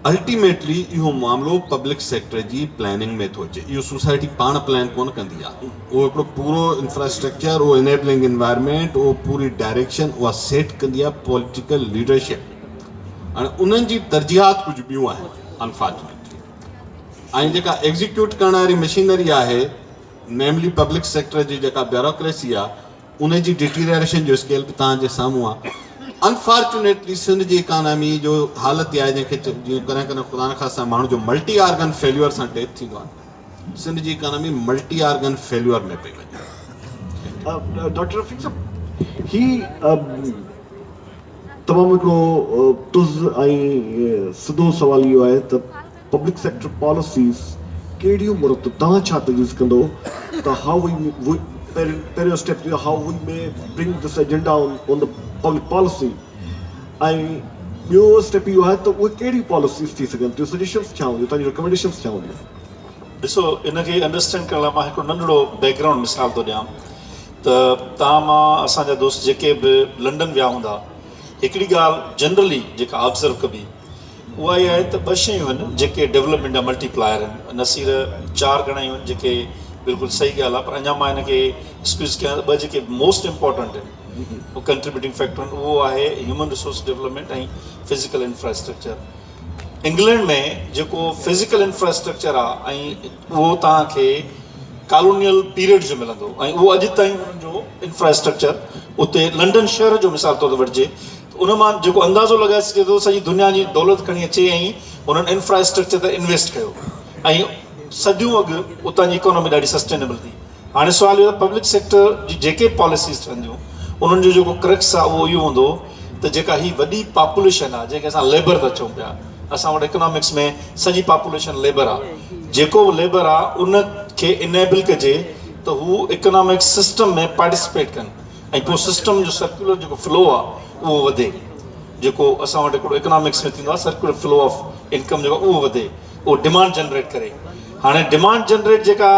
अल्टीमेटली इहो मामिलो पब्लिक सेक्टर जी प्लानिंग में थो अचे। इहो सोसाइटी पाण प्लान कोन कंदी आहे, उहो हिकिड़ो पूरो इंफ्रास्ट्रक्चर, उहो इनेबलिंग एनवायरमेंट, उहो पूरी डायरेक्शन उहा सेट कंदी आहे पॉलिटिकल लीडरशिप। हाणे उन्हनि जी तरजीहात कुझु ॿियूं आहिनि अनफॉर्चुनेटली, ऐं जेका एग्जीक्यूट करण वारी मशीनरी आहे, नेमली पब्लिक सेक्टर जी जेका ब्यूरोक्रेसी आहे, उन जी डिटीरियरेशन जो स्केल बि तव्हांजे साम्हूं आहे। अनफॉर्चुनेटली सिंध जी इकोनॉमी जो हालत इहा आहे जंहिंखे जीअं कॾहिं कॾहिं ख़ुदा न ख़ास्ता माण्हू जो मल्टी ऑर्गन फेल्यूअर सां डेथ थींदो आहे, सिंध जी इकोनॉमी मल्टी ऑर्गन फेल्यूअर में पई वञे। डॉक्टर रफ़ीक साहब, ही तमामु हिकिड़ो तुज़ ऐं सिधो सुवाल इहो आहे त पब्लिक सेक्टर पॉलिसीज़ कहिड़ियूं मुरतब, तव्हां छा तजवीज़ कंदो त हाउ वी पहिरियों step how V may bring this agenda on the public policy ऐं ॿियो स्टेप इहो आहे त उहे कहिड़ी पॉलिसीज़ थी सघनि थियूं सजेशन्स छा हूंदियूं तव्हांजी रिकमेंडेशन्स छा हूंदियूं ॾिसो इनखे अंडरस्टैंड करण लाइ मां हिकिड़ो नंढिड़ो बैकग्राउंड मिसाल थो ॾियां त तव्हां मां असांजा दोस्त जेके बि लंडन विया हूंदा हिकिड़ी ॻाल्हि जनरली जेका ऑब्ज़र्व कबी उहा इहा आहे त ॿ शयूं आहिनि जेके डेवलपमेंट जा मल्टीप्लायर आहिनि न सिर्फ़ 4 घणायूं आहिनि जेके बिल्कुलु सही ॻाल्हि आहे पर अञा मां हिनखे स्क्वीज़ कयां ॿ जेके मोस्ट इम्पॉर्टेंट आहिनि कंट्रीब्यूटिंग फैक्टर आहिनि उहो आहे ह्यूमन रिसोर्स डेवलपमेंट ऐं फिज़िकल इंफ्रास्ट्रक्चर इंग्लैंड में जेको फिज़िकल इंफ्रास्ट्रक्चर आहे ऐं उहो तव्हांखे कॉलोनियल पीरियड जो मिलंदो ऐं उहो अॼु ताईं उन्हनि जो इंफ्रास्ट्रक्चर उते लंडन शहर जो मिसाल तौर ते वठिजे त उन मां जेको अंदाज़ो लॻाए सघे थो सॼी दुनिया जी दौलत खणी अचे ऐं उन्हनि इंफ्रास्ट्रक्चर ते इन्वेस्ट कयो ऐं सदियूं अॻु उतां जी इकोनॉमी ॾाढी सस्टेनेबल थी हाणे सुवाल इहो पब्लिक सेक्टर जी जेके पॉलिसीज़ ठहंदियूं उन्हनि जो जेको क्रक्स आहे उहो इहो हूंदो त जेका ही वॾी पॉपुलेशन आहे जंहिंखे असां लेबर था चऊं पिया असां वटि इकोनॉमिक्स में सॼी पॉपुलेशन लेबर आहे जेको बि लेबर आहे उनखे इनेबल कजे त हू इकोनॉमिक सिस्टम में पार्टिसिपेट कनि ऐं पोइ सिस्टम जो सर्कुलर जेको फ्लो आहे उहो वधे जेको असां वटि हिकिड़ो इकोनॉमिक्स में थींदो आहे सर्कुलर फ्लो ऑफ इनकम जेको उहो वधे उहो डिमांड जनरेट करे हाणे डिमांड जनरेट जेका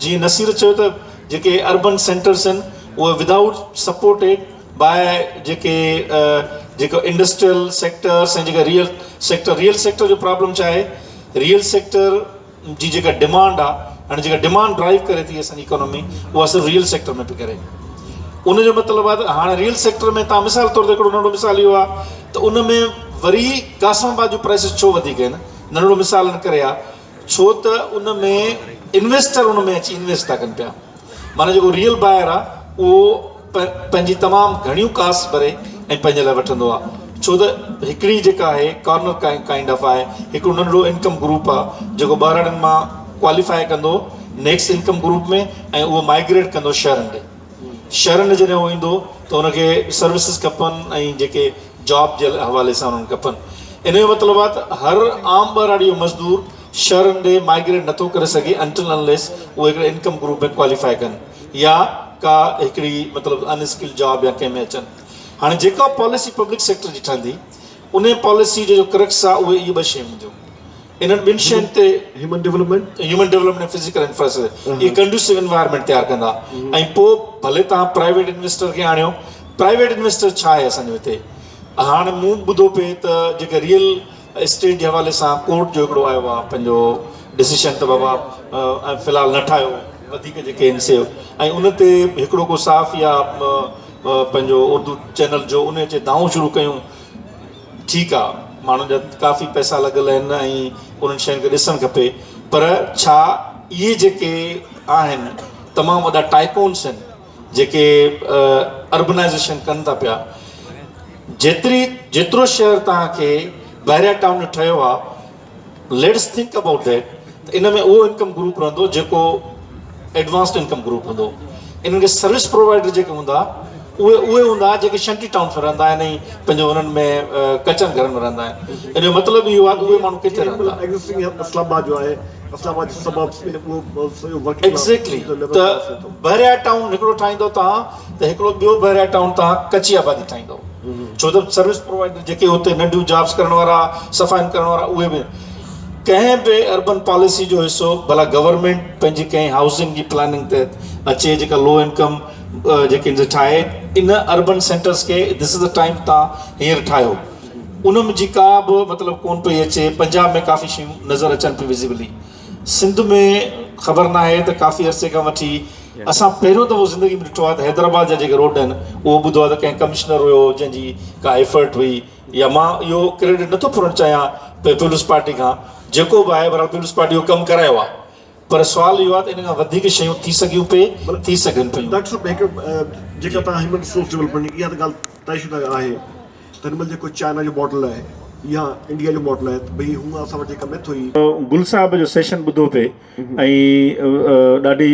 जीअं नसीर चयो त जेके अर्बन सेंटर्स आहिनि उहे विदाउट सपोर्टेड बाय जेको इंडस्ट्रियल सेक्टर्स ऐं जेका रियल सेक्टर जो प्रॉब्लम छा आहे रियल सेक्टर जी जेका डिमांड आहे हाणे जेका डिमांड ड्राइव करे थी असांजी इकोनॉमी उहा सिर्फ़ु रियल सेक्टर में पई करे उनजो मतिलबु आहे त हाणे रियल सेक्टर में तव्हां मिसाल तौर ते हिकिड़ो नंढो मिसाल इहो आहे त उन में वरी कासमाबाद जूं प्राइसिस छो वधीक आहिनि नंढिड़ो मिसाल न करे आहे छो त उन में इन्वेस्टर उन में अची इन्वेस्ट था कनि पिया माना जेको रियल बायर आहे उहो पंहिंजी तमामु घणियूं कास्ट भरे ऐं पंहिंजे लाइ वठंदो आहे छो त हिकिड़ी जेका आहे कॉर्नर काइंड ऑफ आहे हिकिड़ो नंढिड़ो इनकम ग्रुप आहे जेको ॿारनि मां क्वालिफाई कंदो नेक्स्ट इनकम ग्रुप में ऐं उहो माइग्रेट कंदो शहरनि ॾे शहरनि जॾहिं उहो ईंदो त हुनखे सर्विसिस खपनि ऐं जेके जॉब जे हवाले सां उन्हनि खपनि इन जो मतिलबु आहे त हर आम ॿारड़ीअ जो मज़दूर शहरनि ॾे माइग्रेट नथो करे सघे अनटिल अनलेस उहे हिकिड़े इनकम ग्रुप में क्वालिफाई कनि या का हिकिड़ी मतिलबु अनस्किल जॉब या कंहिं में अचनि हाणे जेका पॉलिसी पब्लिक सेक्टर जी ठहंदी उन पॉलिसी जो क्रक्स आहे उहे इहे ॿ शयूं हूंदियूं इन्हनि ॿिनि शयुनि ते ह्यूमन डेवलपमेंट फिज़िकल इंफ्रास्ट्रक्चर इहे कंड्यूसिव एनवायरमेंट तयारु कंदा ऐं पोइ भले तव्हां प्राइवेट इन्वेस्टर खे आणियो प्राइवेट इन्वेस्टर छा आहे असांजो हिते हाणे मूं ॿुधो पिए त जेके रियल एस्टेट जे हवाले सां कोर्ट जो हिकिड़ो आयो आहे पंहिंजो डिसीशन त बाबा फ़िलहालु न ठाहियो वधीक जेके आहिनि से ऐं उन ते हिकिड़ो को साफ़ या पंहिंजो उर्दू चैनल जो उन जे दाऊं शुरू कयूं ठीकु आहे माण्हुनि जा काफ़ी पैसा लॻल आहिनि ऐं उन्हनि शयुनि खे ॾिसणु खपे पर छा इहे जेके आहिनि तमामु वॾा टाइकोन्स आहिनि जेके अर्बनाइज़ेशन कनि था पिया जेतिरो शहर तव्हांखे ॿाहिरियां टाउन में ठहियो आहे लेट्स थिंक अबाउट दैट त इन में उहो इनकम ग्रुप रहंदो जेको एडवांस्ड इनकम ग्रुप हूंदो इन्हनि खे सर्विस प्रोवाइडर जेके हूंदा उहे हूंदा जेके शंटी टाउन में रहंदा आहिनि ऐं पंहिंजो हुननि में कचनि घरनि में रहंदा आहिनि इन जो मतिलबु इहो आहे उहे माण्हू किथे रहंदा एग्ज़ैक्टली त बहरिया टाउन हिकिड़ो ठाहींदो तव्हां त हिकिड़ो ॿियो बहरिया टाउन तव्हां कची आबादी ठाहींदो छो त सर्विस प्रोवाइडर जेके हुते नंढियूं जॉब्स करण वारा सफ़ाई करण वारा उहे बि कंहिं बि अर्बन पॉलिसी जो हिसो भला गवर्नमेंट पंहिंजी कंहिं हाउसिंग जी प्लानिंग ते अचे जेका लो इनकम जेके ठाहे इन अर्बन सेंटर्स खे दिस इज़ द टाइम तव्हां हींअर ठाहियो उन जी का बि मतिलबु कोन पई अचे पंजाब में काफ़ी शयूं नज़र अचनि पियूं विज़िबली सिंध में ख़बर न आहे त काफ़ी अरसे खां वठी असां पहिरियों दफ़ो ज़िंदगी में ॾिठो आहे त हैदराबाद जा जेके रोड आहिनि उहो ॿुधो आहे त कंहिं कमिश्नर हुयो जंहिंजी का एफर्ट हुई या मां इहो क्रेडिट नथो फुरणु चाहियां पीपुल्स पार्टी खां जेको बि आहे बराबरि पीपुल्स पार्टी उहो कमु करायो आहे पर सुवाल इहो आहे त इन खां वधीक शयूं थी सघियूं पिए थी सघनि पियूं डॉक्टर साहब हिकु जेका तव्हां ह्यूमन रिसोर्स डेवलपमेंट इहा त ॻाल्हि तयशुदा आहे त हिन महिल जेको चाइना जो मॉडल आहे या इंडिया जो मॉडल आहे त भई हूअं असां वटि जेका मिथ हुई गुल साहब जो सेशन ॿुधो पिए ऐं ॾाढी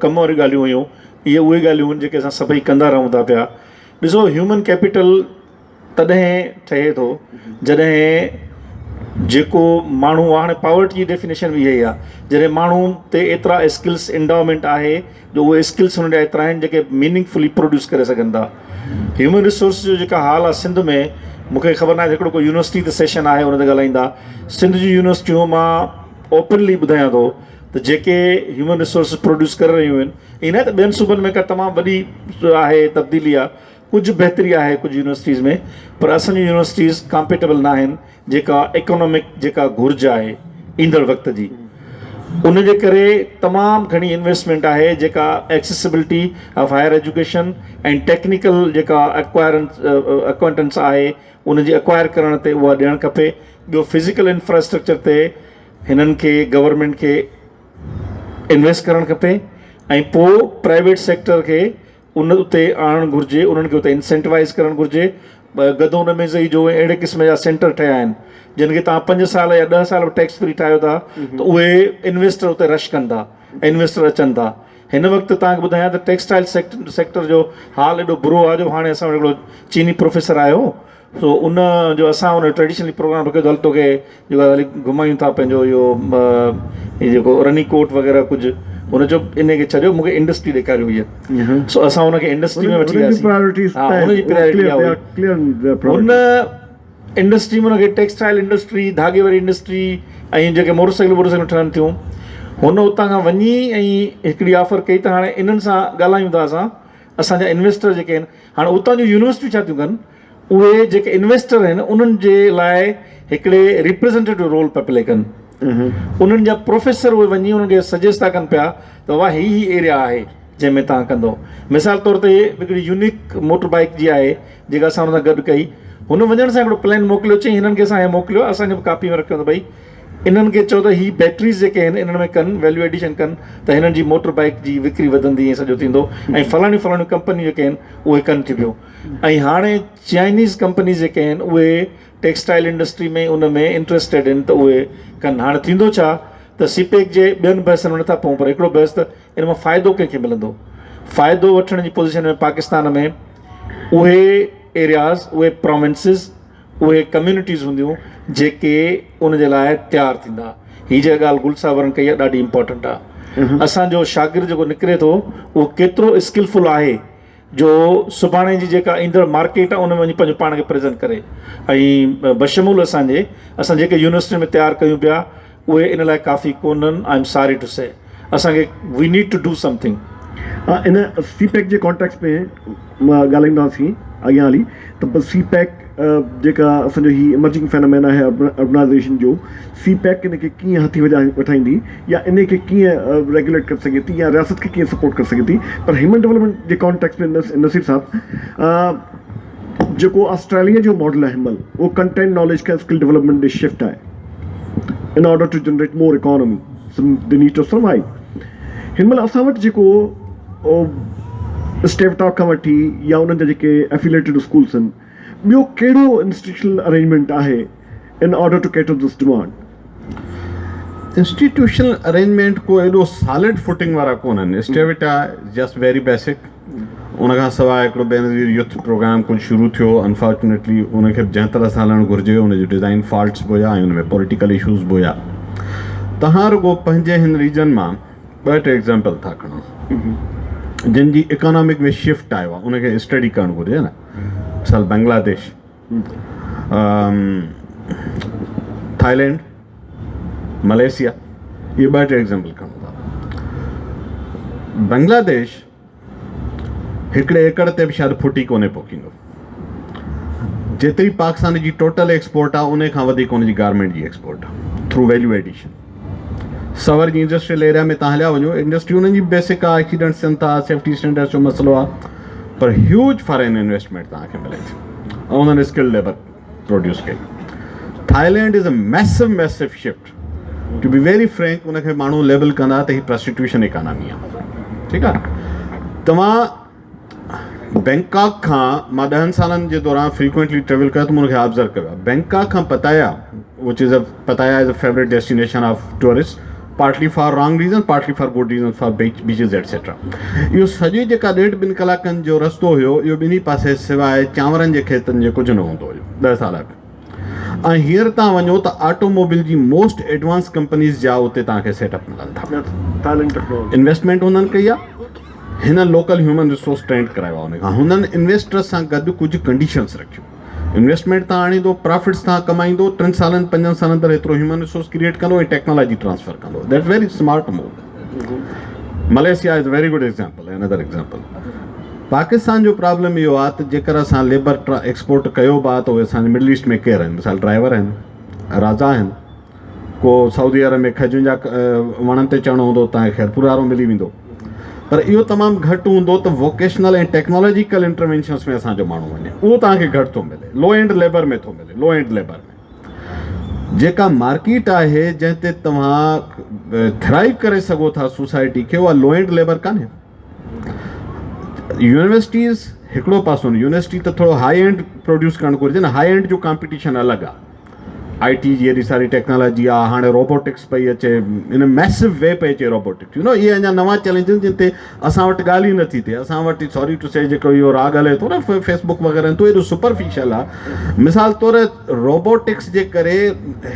कम वारियूं ॻाल्हियूं हुयूं इहे उहे ॻाल्हियूं आहिनि जेके असां सभई कंदा रहूं था पिया ॾिसो ह्यूमन कैपिटल तॾहिं ठहे थो जॾहिं जेको माण्हू हाणे पॉवर्टी जी डेफिनेशन बि इहा ई आहे जॾहिं माण्हू ते एतिरा स्किल्स इंडाउमेंट आहे जो उहे स्किल्स हुन जा एतिरा आहिनि जेके मीनिंगफुली प्रोड्यूस करे सघनि था ह्यूमन रिसोर्स जो जेका हाल आहे सिंध में, मूंखे ख़बर न आहे हिकिड़ो कोई यूनिवर्सिटी ते सेशन आहे हुन ते ॻाल्हाईंदा। सिंध जी यूनिवर्सिटियूं मां ओपनली ॿुधायां थो त जेके ह्यूमन रिसोर्स प्रोड्यूस करे रहियूं आहिनि, इन त ॿियनि सूबनि में का तमामु वॾी आहे तब्दीली आहे, कुझु बहितरी आहे कुझु यूनिवर्सिटीज़ में, पर असांजी यूनिवर्सिटीज़ कॉम्पेटेबल न आहिनि जेका इकोनॉमिक जेका घुर्ज आहे ईंदड़ वक़्त जी। उन जे करे तमामु घणी इन्वेस्टमेंट आहे जेका एक्सेसिबिलिटी ऑफ हायर एजुकेशन ऐं टेक्निकल जेका एक्वाइंटेंस आहे उन जी एक्वायर करण ते उहा ॾियणु खपे। ॿियो फिज़िकल इंफ्रास्ट्रक्चर ते हिननि खे गवर्नमेंट खे इन्वेस्ट करणु खपे ऐं पोइ प्राइवेट सेक्टर खे उन उते आणणु घुरिजे, उन्हनि खे उते इंसेंटिवाइज़ करणु घुरिजे। गदोन में ज़ई जो अहिड़े क़िस्म जा सेंटर ठहिया आहिनि जिन खे तव्हां 5 साल या 10 साल टैक्स फ्री ठाहियो था त उहे इन्वेस्टर उते रश कनि था, इन्वेस्टर अचनि था। हिन वक़्तु तव्हांखे ॿुधायां त टेक्सटाइल सेक्टर जो हाल एॾो बुरो आहे जो हाणे असां वटि हिकिड़ो चीनी प्रोफेसर आयो, सो उन जो असां हुन ट्रेडिशनली प्रोग्राम रखियो हल तोखे जेको हली घुमायूं था पंहिंजो इहो जेको रनी कोट वग़ैरह कुझु, हुन जो इन खे छॾियो मूंखे इंडस्ट्री ॾेखारियो हुई। सो असां हुनखे इंडस्ट्री में वठी वियासीं। हुनजी प्रायोरिटी हुन इंडस्ट्री में हुनखे टेक्सटाइल इंडस्ट्री, धागे वारी इंडस्ट्री ऐं जेके मोटरसाइकिल ठहनि थियूं, हुन उतां खां वञी ऐं हिकिड़ी ऑफर कई त हाणे इन्हनि सां ॻाल्हायूं था असांजा इन्वेस्टर जेके आहिनि, हाणे उतां जूं यूनिवर्सिटियूं छा थियूं कनि, उहे जेके इन्वेस्टर आहिनि उन्हनि जे लाइ हिकिड़े रिप्रेज़ेंटेटिव रोल पिया प्ले कनि। उन्हनि जा प्रोफेसर उहे वञी उन्हनि खे सजेस्ट था कनि पिया त वाह ही एरिया आहे जंहिंमें तव्हां कंदो। मिसाल तौर ते हिकिड़ी यूनिक मोटर बाइक जी आहे जेका असां हुन सां गॾु कई, हुन वञण सां हिकिड़ो प्लान मोकिलियो, चई हिननि खे असां इहे मोकिलियो, असांजे कापी में रखियो त भई इन्हनि खे चओ त ही बैटरीज़ जेके आहिनि इन्हनि में कनि, वैल्यू एडिशन कनि त हिननि जी मोटर बाइक जी विक्री वधंदी, ऐं सॼो थींदो, ऐं फलाणियूं कंपनियूं जेके आहिनि उहे कनि थियूं पियूं। ऐं हाणे चाइनीज़ कंपनीज़ जेके आहिनि उहे टेक्सटाइल इंडस्ट्री में उन में इंट्रस्टेड आहिनि त उहे कनि। हाणे थींदो छा त सीपेक जे ॿियनि बहसनि में नथा पऊं, पर हिकिड़ो बहस त इन मां फ़ाइदो कंहिंखे मिलंदो, फ़ाइदो वठण जी पोज़ीशन में पाकिस्तान में उहे एरियाज़, उहे प्रोविंसिस, उहे कम्यूनिटीज़ हूंदियूं जेके उन जे लाइ तयारु थींदा। हीअ जेका ॻाल्हि गुल साहबरनि कई आहे ॾाढी इंपॉर्टेंट आहे। असांजो शागिर्द जेको निकिरे थो उहो केतिरो स्किलफुल आहे जो सुभाणे जी जेका ईंदड़ मार्केट आहे उन में वञी पंहिंजो पाण खे प्रेज़ेंट करे। ऐं बशमूल असां जेके यूनिवर्सिटी में तयारु कयूं पिया उहे इन लाइ काफ़ी कोन्हनि। I am sorry to say असांखे we need to do something. In CPEC जे कॉन्टेक्स्ट में ॻाल्हाईंदासीं अॻियां हली त सीपैक जेका असांजो ही इमर्जिंग फेनोमेना आहे अर्बनाइज़ेशन जो, सीपैक इन खे कीअं हथी वठाईंदी या इन खे कीअं रेगुलेट करे सघे थी या रियासत खे कीअं सपोर्ट करे सघे थी। पर ह्यूमन डेवलपमेंट जे कॉन्टेक्स्ट में नसीर साहब जेको ऑस्ट्रेलिया जो मॉडल आहे हिनमहिल उहो कंटेंट नॉलेज खां स्किल डेवलपमेंट ॾे शिफ्ट आहे in order to generate more economy, they need to survive. हिनमहिल असां वटि जेको स्टेप टॉक खां वठी या उन्हनि जा जेके एफिलेटेड स्कूल्स आहिनि, ॿियो कहिड़ो इंस्टीट्यूशनल अरेंजमेंट आहे in order to cater this demand? Institutional arrangement को एॾो सॉलिड फुटिंग वारा कोन्हनि। स्टेविटा जस्ट वेरी बेसिक, उनखां सवाइ हिकिड़ो बेनज़ीर यूथ प्रोग्राम कुझु शुरू थियो, अनफॉर्चुनेटली उनखे जंहिं तरह सां हलणु घुरिजे उनजो डिज़ाइन फॉल्ट्स बि हुया ऐं उनमें पॉलिटिकल इशूज़ बि हुया। तव्हां रुगो पंहिंजे हिन रीजन मां 2-3 एग्ज़ाम्पल था खणो जिन जी इकोनॉमिक में शिफ्ट आयो आहे, उनखे स्टडी करणु घुरिजे न। मिसाल बांग्लादेश, थाईलैंड, मलेशिया, ये 2-3 एग्ज़ाम्पल खणो था। बांग्लादेश हिकिड़े एकड़ ते बि शायदि फुटी कोन्हे पोखींदो। जेतिरी पाकिस्तान जी टोटल एक्सपोर्ट आहे उन खां वधीक उनजी गारमेंट जी एक्सपोर्ट आहे थ्रू वैल्यू एडिशन। सवर जी इंडस्ट्रियल एरिया में तव्हां हलिया वञो, इंडस्ट्री उन्हनि जी बेसिक आहे, एक्सीडेंट्स थियनि था, सेफ्टी स्टैंडर्ड्स जो मसइलो आहे, पर ह्यूज फॉरेन इन्वेस्टमेंट तव्हांखे मिले थी ऐं उन्हनि स्किल लेबर प्रोड्यूस कई। Thailand is a massive shift, to be very frank उनखे माण्हू लेबल कंदा त ही प्रोस्टिट्यूशन इकोनॉमी आहे। ठीकु आहे, तव्हां बैंकॉक खां, मां 10 सालनि जे दौरान फ्रीक्वेंटली ट्रेवल कयो त मूंखे ऑब्ज़र्व कयो आहे, बैंकॉक खां Pattaya, Pattaya is a favourite destination of tourist, partly for wrong reason, partly for good reason, for beaches etc. इहो सॼी जेका 1.5-2 कलाकनि जो रस्तो हुयो, इहो ॿिन्ही पासे सवाइ चांवरनि जे खेतनि जे कुझु न हूंदो हुयो 10 साल अॻु। ऐं हींअर तव्हां वञो त ऑटोमोबाइल जी मोस्ट एडवांस कंपनीज़ जा उते तव्हांखे सेटअप मिलनि था। इन्वेस्टमेंट उन्हनि कई आहे, हिन लोकल ह्यूमन रिसोर्स ट्रेंड करायो आहे उनखां हुननि इन्वेस्टर्स सां गॾु कुझु कंडीशन्स रखियूं इन्वेस्टमेंट तव्हां आणींदो प्रॉफिट्स तव्हां कमाईंदो 3 सालनि 5 सालनि अंदरि एतिरो ह्यूमन रिसोर्स क्रिएट कंदो ऐं टेक्नोलॉजी ट्रांसफर कंदो that very smart move Malaysia is very good example another example Pakistan जो प्रॉब्लम इहो आहे त जेकर असां लेबर एक्सपोर्ट कयो बि आहे त उहे असांजे मिडल ईस्ट में केरु आहिनि मिसाल ड्राइवर आहिनि राजा आहिनि को सऊदी अरब में खजुनि जा वणनि ते चढ़णो हूंदो तव्हांखे ख़ैरपुर वारो मिली वेंदो पर इहो तमामु घटि हूंदो त वोकेशनल ऐं टेक्नोलॉजिकल इंटरवेंशन्स में असांजो माण्हू वञे उहो तव्हांखे घटि थो मिले लो एंड लेबर में थो मिले लो एंड लेबर में जेका मार्केट आहे जंहिं ते तव्हां थ्राइव करे सघो था सोसाइटी खे उहा लो एंड लेबर कान्हे यूनिवर्सिटीज़ हिकिड़ो पासो न यूनिवर्सिटी त थोरो हाई एंड प्रोड्यूस करणु घुरिजे न हाई एंड जो कॉम्पिटिशन अलॻि आहे IT जी एॾी सारी टेक्नोलॉजी आहे हाणे रोबोटिक्स पई अचे इन मैसिव वे पई अचे रोबोटिक्स यू नो इहे अञा नवां चैलेंजिस जिन ते असां वटि ॻाल्हि ई नथी थिए असां वटि सॉरी टू से जेको इहो राग हले थो न फेसबुक वग़ैरह तो एॾो सुपरफिशियल आहे मिसाल तौर रोबोटिक्स जे करे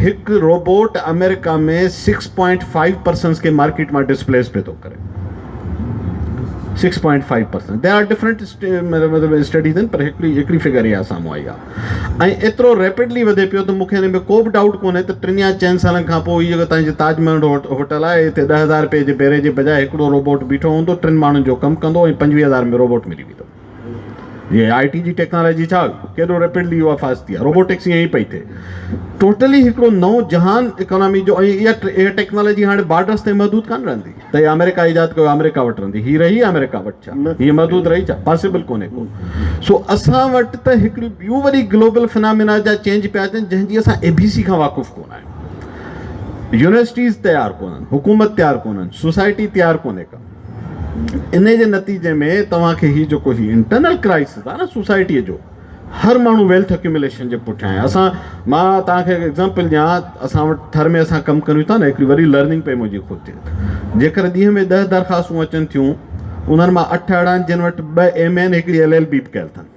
हिकु रोबोट अमेरिका में 6.5% के मार्केट मां डिस्प्लेस पियो थो करे 6.5% देयर आर डिफरेंट मतिलबु स्टडीज़ आहिनि पर हिकिड़ी फिगर इहा साम्हूं आई आहे ऐं एतिरो रैपिडली वधे पियो त मूंखे हिन में को बि डाउट कोन्हे त 3 या 4 सालनि खां पोइ हीअ तव्हांजे ताजमहल होटल आहे हिते 10,000 रुपए जे भेरे जे बजाए हिकिड़ो रोबोट बीठो हूंदो 3 माण्हुनि जो कमु कंदो ऐं 25,000 में रोबोट मिली वेंदो ये IT जी टेक्नोलॉजी छा केॾो रैपिडली उहा फास्ट थी आहे रोबोटिक्स ईअं ई पई थिए टोटली हिकिड़ो नओं जहान इकोनॉमी जो ऐं इहा टेक्नोलॉजी हाणे बॉर्डर्स ते महदूद कान रहंदी त हीअ अमेरिका ईजाद कयो अमेरिका वटि रहंदी हीअ रही अमेरिका वटि छा हीअ महदूद रही छा पॉसिबल कोन्हे को सो असां वटि त हिकिड़ी ॿियूं वरी ग्लोबल फिनामिना जा चेंज पिया अचनि जंहिंजी असां ABC खां वाक़ुफ़ु कोन आहियूं यूनिवर्सिटीज़ तयारु कोन्हनि हुकूमत तयारु कोन्हनि सोसाइटी तयारु कोन्हे का इन जे नतीजे में तव्हांखे हीउ जेको हीउ इंटरनल क्राइसिस आहे न सोसाइटीअ जो हर माण्हू वेल्थ एक्यूमुलेशन जे पुठियां आहे असां मां तव्हांखे एग्ज़ाम्पल ॾियां असां वटि थर में असां कमु करियूं था न हिकिड़ी वरी लर्निंग पे मुंहिंजी ख़ुदि थिए जेकर ॾींहं में 10 दरख़्वास्तूं अचनि थियूं उन्हनि मां 8 अहिड़ा आहिनि जिन वटि 2 MA हिकिड़ी LLB बि कयल अथनि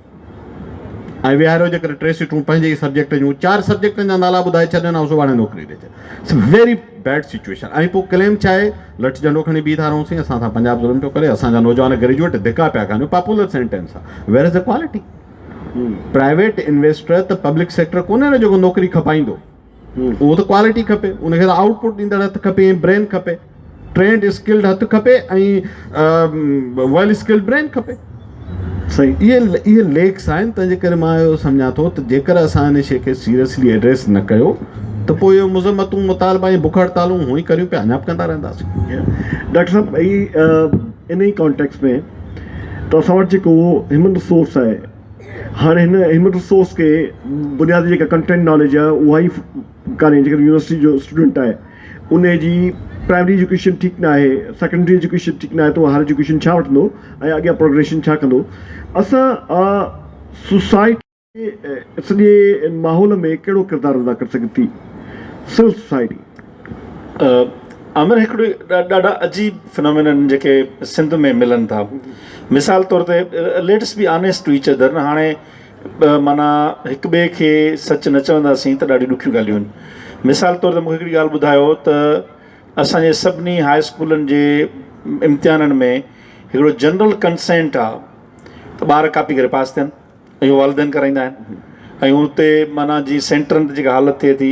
ऐं विहारियो जेकर 3 सीटूं पंहिंजे ई सब्जेक्ट जूं 4 सब्जेक्टनि जा नाला ॿुधाए छॾनि ऐं सुभाणे नौकिरी ॾे इट्स वेरी बैड सिचुएशन ऐं पोइ क्लेम छा आहे लठ झंडो खणी बीह था रहूंसीं असां सां पंजाब ज़ुल्म पियो करे असांजा नौजवान ग्रेजुएट धिका पिया कनि पॉपुलर सेंटेंस आहे where is the quality private investor त पब्लिक सेक्टर कोन्हे न जेको नौकिरी खपाईंदो उहो त क्वालिटी खपे उनखे त आउटपुट ॾींदड़ हथु खपे ऐं ब्रेन खपे ट्रेंड स्किल्ड हथु खपे ऐं वेल स्किल्ड ब्रेन खपे सही इहे लेक्स आहिनि तंहिंजे करे मां इहो सम्झां थो त जेकर असां हिन शइ खे सीरियसली एड्रेस न कयो त पोइ इहो मुज़मतूं मुतालबा ऐं बुख हड़तालूं हूअं ई करियूं पिया अञा बि कंदा रहंदासीं डॉक्टर साहब इन ई कॉन्टेक्स्ट में त असां वटि जेको ह्यूमन रिसोर्स आहे हाणे हिन ह्यूमन रिसोर्स खे बुनियादी जेका कंटेंट नॉलेज आहे उहा ई कान्हे जेकर यूनिवर्सिटी जो स्टूडेंट आहे उन जी प्राइमरी एजुकेशन ठीकु न आहे सेकेंडरी एजुकेशन ठीकु न आहे त हायर एजुकेशन छा वठंदो ऐं अॻियां प्रोग्रेशन छा कंदो असां सोसाइटी सॼे माहौल में कहिड़ो किरदारु अदा करे सघे थी सिविल सोसाइटी आमिर हिकिड़ो ॾाढा अजीब फिनोमिनन जेके सिंध में मिलनि था मिसाल तौर ते let's be honest to each other हाणे माना हिक ॿिए खे सच न चवंदासीं त ॾाढी ॾुखियूं ॻाल्हियूं आहिनि मिसाल तौर ते मूंखे हिकिड़ी ॻाल्हि ॿुधायो त असांजे सभिनी हाई स्कूलनि जे इम्तिहाननि में हिकिड़ो जनरल कंसेंट आहे त ॿार कापी करे पास थियनि ऐं वालिदैन कराईंदा आहिनि ऐं हुते माना जीअं सेंटरनि ते जेका हालत थिए थी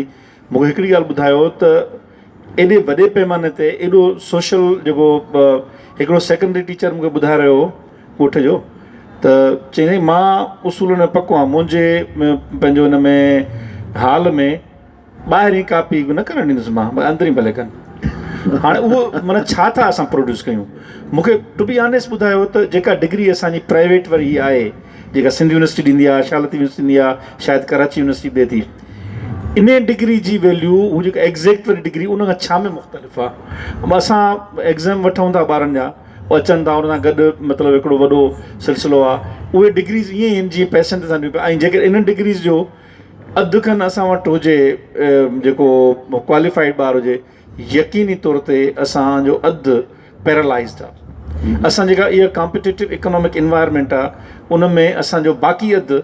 मूंखे हिकिड़ी ॻाल्हि ॿुधायो त एॾे वॾे पैमाने ते एॾो सोशल जेको हिकिड़ो सेकेंडरी टीचर मूंखे ॿुधाए रहियो ॻोठ जो त चई मां उसूल में पको आहियां मुंहिंजे पंहिंजो हिन में हाल में ॿाहिरीं कापी न करणु ॾींदुसि मां अंदरि ई भले कनि हाणे उहो माना छा था असां प्रोड्यूस कयूं मूंखे टू बी ऑनेस्ट ॿुधायो त जेका डिग्री असांजी प्राइवेट वरी आहे जेका सिंध यूनिवर्सिटी ॾींदी आहे शालत यूनिवर्सिटी ॾींदी आहे शायदि कराची यूनिवर्सिटी ॾिए थी इन डिग्री जी वैल्यू हू जेका एग्ज़ैक्ट वारी डिग्री उन खां छा में मुख़्तलिफ़ आहे असां एग्ज़ाम वठूं था ॿारनि जा अचनि था उन सां गॾु मतिलबु हिकिड़ो वॾो सिलसिलो आहे उहे डिग्रीज़ ईअं ई आहिनि जीअं पैसनि ते ॾियूं पिया ऐं जेकर इन्हनि डिग्रीज़ जो अधु खनि असां वटि हुजे जेको क्वालिफाइड ॿार हुजे यकीनी तौर ते असांजो अधु पैरालाइज़ड आहे असां जेका इहा कॉम्पिटेटिव इकोनॉमिक इन्वायरमेंट आहे उन में असांजो बाक़ी अधु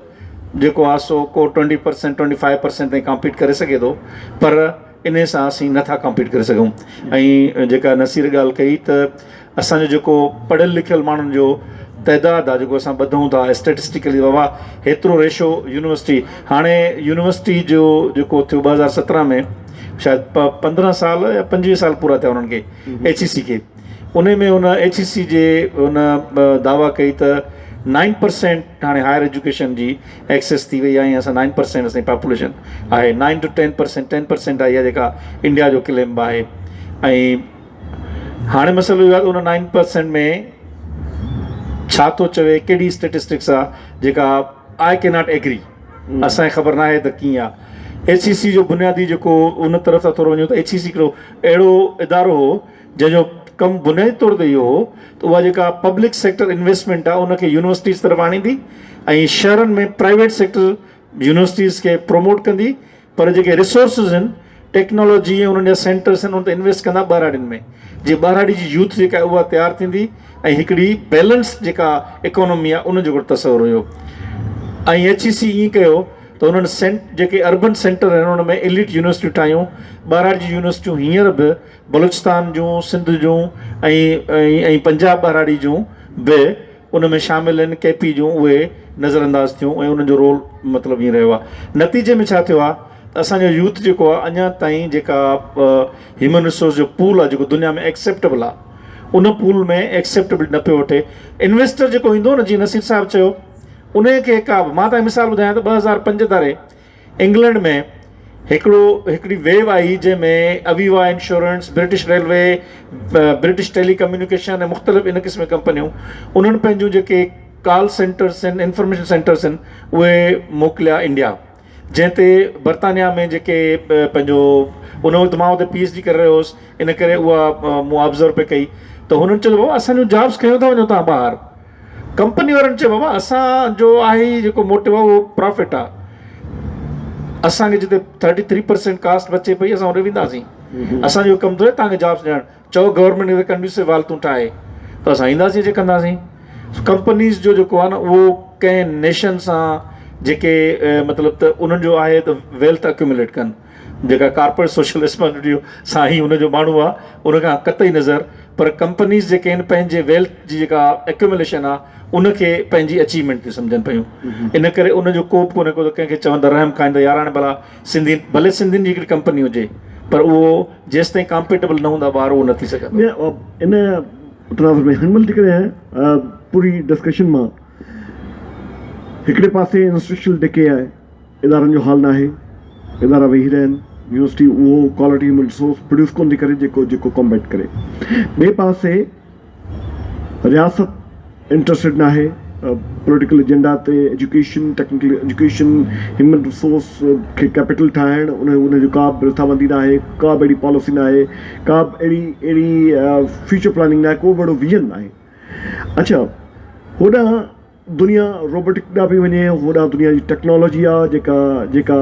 जेको आहे सो को 20% 25% ताईं कॉम्पीट करे सघे थो पर इन सां असीं नथा कॉम्पीट करे सघूं ऐं जेका नसीर ॻाल्हि कई त असांजो जेको पढ़ियल लिखियल माण्हुनि जो तइदादु आहे जेको असां ॿुधूं था स्टेटिस्टिकली बाबा हेतिरो रेशो यूनिवर्सिटी हाणे यूनिवर्सिटी जो जेको थियो 2017 में शायदि 15 साल या 25 साल पूरा थिया उन्हनि खे HEC खे उन में उन HEC जे उन दावा कई त 9% हाणे हायर एजुकेशन जी एक्सेस थी वई आहे ऐं असां 9% असांजी पॉपुलेशन आहे 9 to 10% 10% आहे इहा जेका इंडिया जो क्लेम आहे ऐं हाणे मसइलो इहो आहे त उन 9% में छा थो चवे कहिड़ी स्टेटिस्टिक्स आहे जेका आई कैन नॉट एग्री असांखे ख़बर न आहे त कीअं आहे HEC जो बुनियादी जेको उन तरफ़ सां थोरो वञूं त HEC हिकिड़ो अहिड़ो इदारो हो जंहिंजो कमु बुनियादी तौर ते इहो हो त उहा जेका पब्लिक सेक्टर इन्वेस्टमेंट आहे उनखे यूनिवर्सिटीज़ तरफ़ आणींदी ऐं शहरनि में प्राइवेट सेक्टर यूनिवर्सिटीज़ खे प्रमोट कंदी पर जेके रिसोर्सिस आहिनि टेक्नोलॉजी ऐं उन्हनि जा सेंटर्स आहिनि उन ते इन्वेस्ट कंदा ॿारहाड़ियुनि में जीअं ॿारहाड़ी जी यूथ जेका आहे उहा तयारु थींदी ऐं हिकिड़ी बैलेंस जेका इकोनॉमी आहे उन जो हिकिड़ो तस्वुर हुयो ऐं HEC ईअं कयो त उन्हनि जेके अर्बन सेंटर आहिनि उन में एलिट यूनिवर्सिटियूं ठाहियूं ॿारहाड़ी जी यूनिवर्सिटियूं हींअर बि बलूचिस्तान जूं सिंध जूं ऐं पंजाब ॿारहाड़ी जूं बि उन में शामिलु आहिनि KP जूं उहे नज़रअंदाज़ थियूं ऐं उन्हनि जो रोल मतिलबु ईअं रहियो आहे नतीजे में छा थियो आहे त असांजो यूथ जेको आहे अञा ताईं जेका ह्यूमन रिसोर्स जो पूल आहे जेको दुनिया में एक्सेप्टेबल आहे उन पूल में एक्सेप्टेबल न पियो वठे इन्वेस्टर जेको ईंदो न जीअं नसीर साहिबु चयो उनखे का मां तव्हांखे मिसाल ॿुधायां त 2005 तारे इंग्लैंड में हिकिड़ी वेव आई जंहिंमें Aviva insurance British railway British telecommunication ऐं मुख़्तलिफ़ इन क़िस्म कंपनियूं उन्हनि पंहिंजूं जेके कॉल सेंटर्स आहिनि इंफॉर्मेशन सेंटर्स आहिनि उहे मोकिलिया इंडिया जंहिं ते बर्तानिया में जेके पंहिंजो उन वक़्तु मां हुते PhD करे रहियो हुउसि इन करे उहा मूं ऑब्ज़र्व पे कई त हुननि चयो बाबा असांजूं जॉब्स खयो था वञो तव्हां ॿाहिरि कंपनी वारनि चयो बाबा असांजो आहे जेको मोटिव आहे उहो प्रॉफिट आहे असांखे जिते 33% कास्ट बचे पई असां होॾे वेंदासीं असांजो कमु थो तव्हांखे जॉब्स ॾियणु चओ गवर्नमेंट कंड्यूसिव हालतूं ठाहे त असां ईंदासीं जे कंदासीं कंपनीज़ जो जेको आहे न उहो कंहिं नेशन सां जेके मतिलबु त उन्हनि जो आहे त वेल्थ अक्यूमुलेट कनि जेका कॉर्पोरेट सोशल रिस्पॉन्सिबिलिटी सां ई उनजो माण्हू आहे उनखां कतई नज़र पर कंपनीज़ जेके आहिनि पंहिंजे वेल्थ जी जेका एक्यूमुलेशन आहे उनखे पंहिंजी अचीवमेंट थी सम्झनि पियूं इन करे उनजो को बि कोन्हे को त कंहिंखे चवंदा रहम खाईंदा यार हाणे भला सिंधी भले सिंधियुनि जी हिकिड़ी कंपनी हुजे पर उहो जेसि ताईं कॉम्पेटेबल न हूंदा ॿार उहो न थी सघंदा इन तनाज़ुर में हिन महिल जे करे पूरी डिस्कशन मां हिकिड़े पासे इंस्टीट्यूशनल डिके आहे इदारनि जो हाल न आहे इदारा वेही रहिया आहिनि यूनिवर्सिटी उहो क्वालिटी ह्यूमन रिसोर्स प्रोड्यूस कोन थी करे जेको कॉम्बैट करे ॿिए पासे रियासत इंट्रस्टेड न आहे पॉलिटिकल एजेंडा ते education technical education human resource खे कैपिटल ठाहिणु उनजो का बि रिथाबंदी न आहे का बि अहिड़ी पॉलिसी न आहे का बि अहिड़ी फ्यूचर प्लानिंग न आहे को बि अहिड़ो विजन न आहे अच्छा होॾां दुनिया रोबोटिक ॾांहुं पई वञे होॾां दुनिया जी टेक्नोलॉजी आहे जेका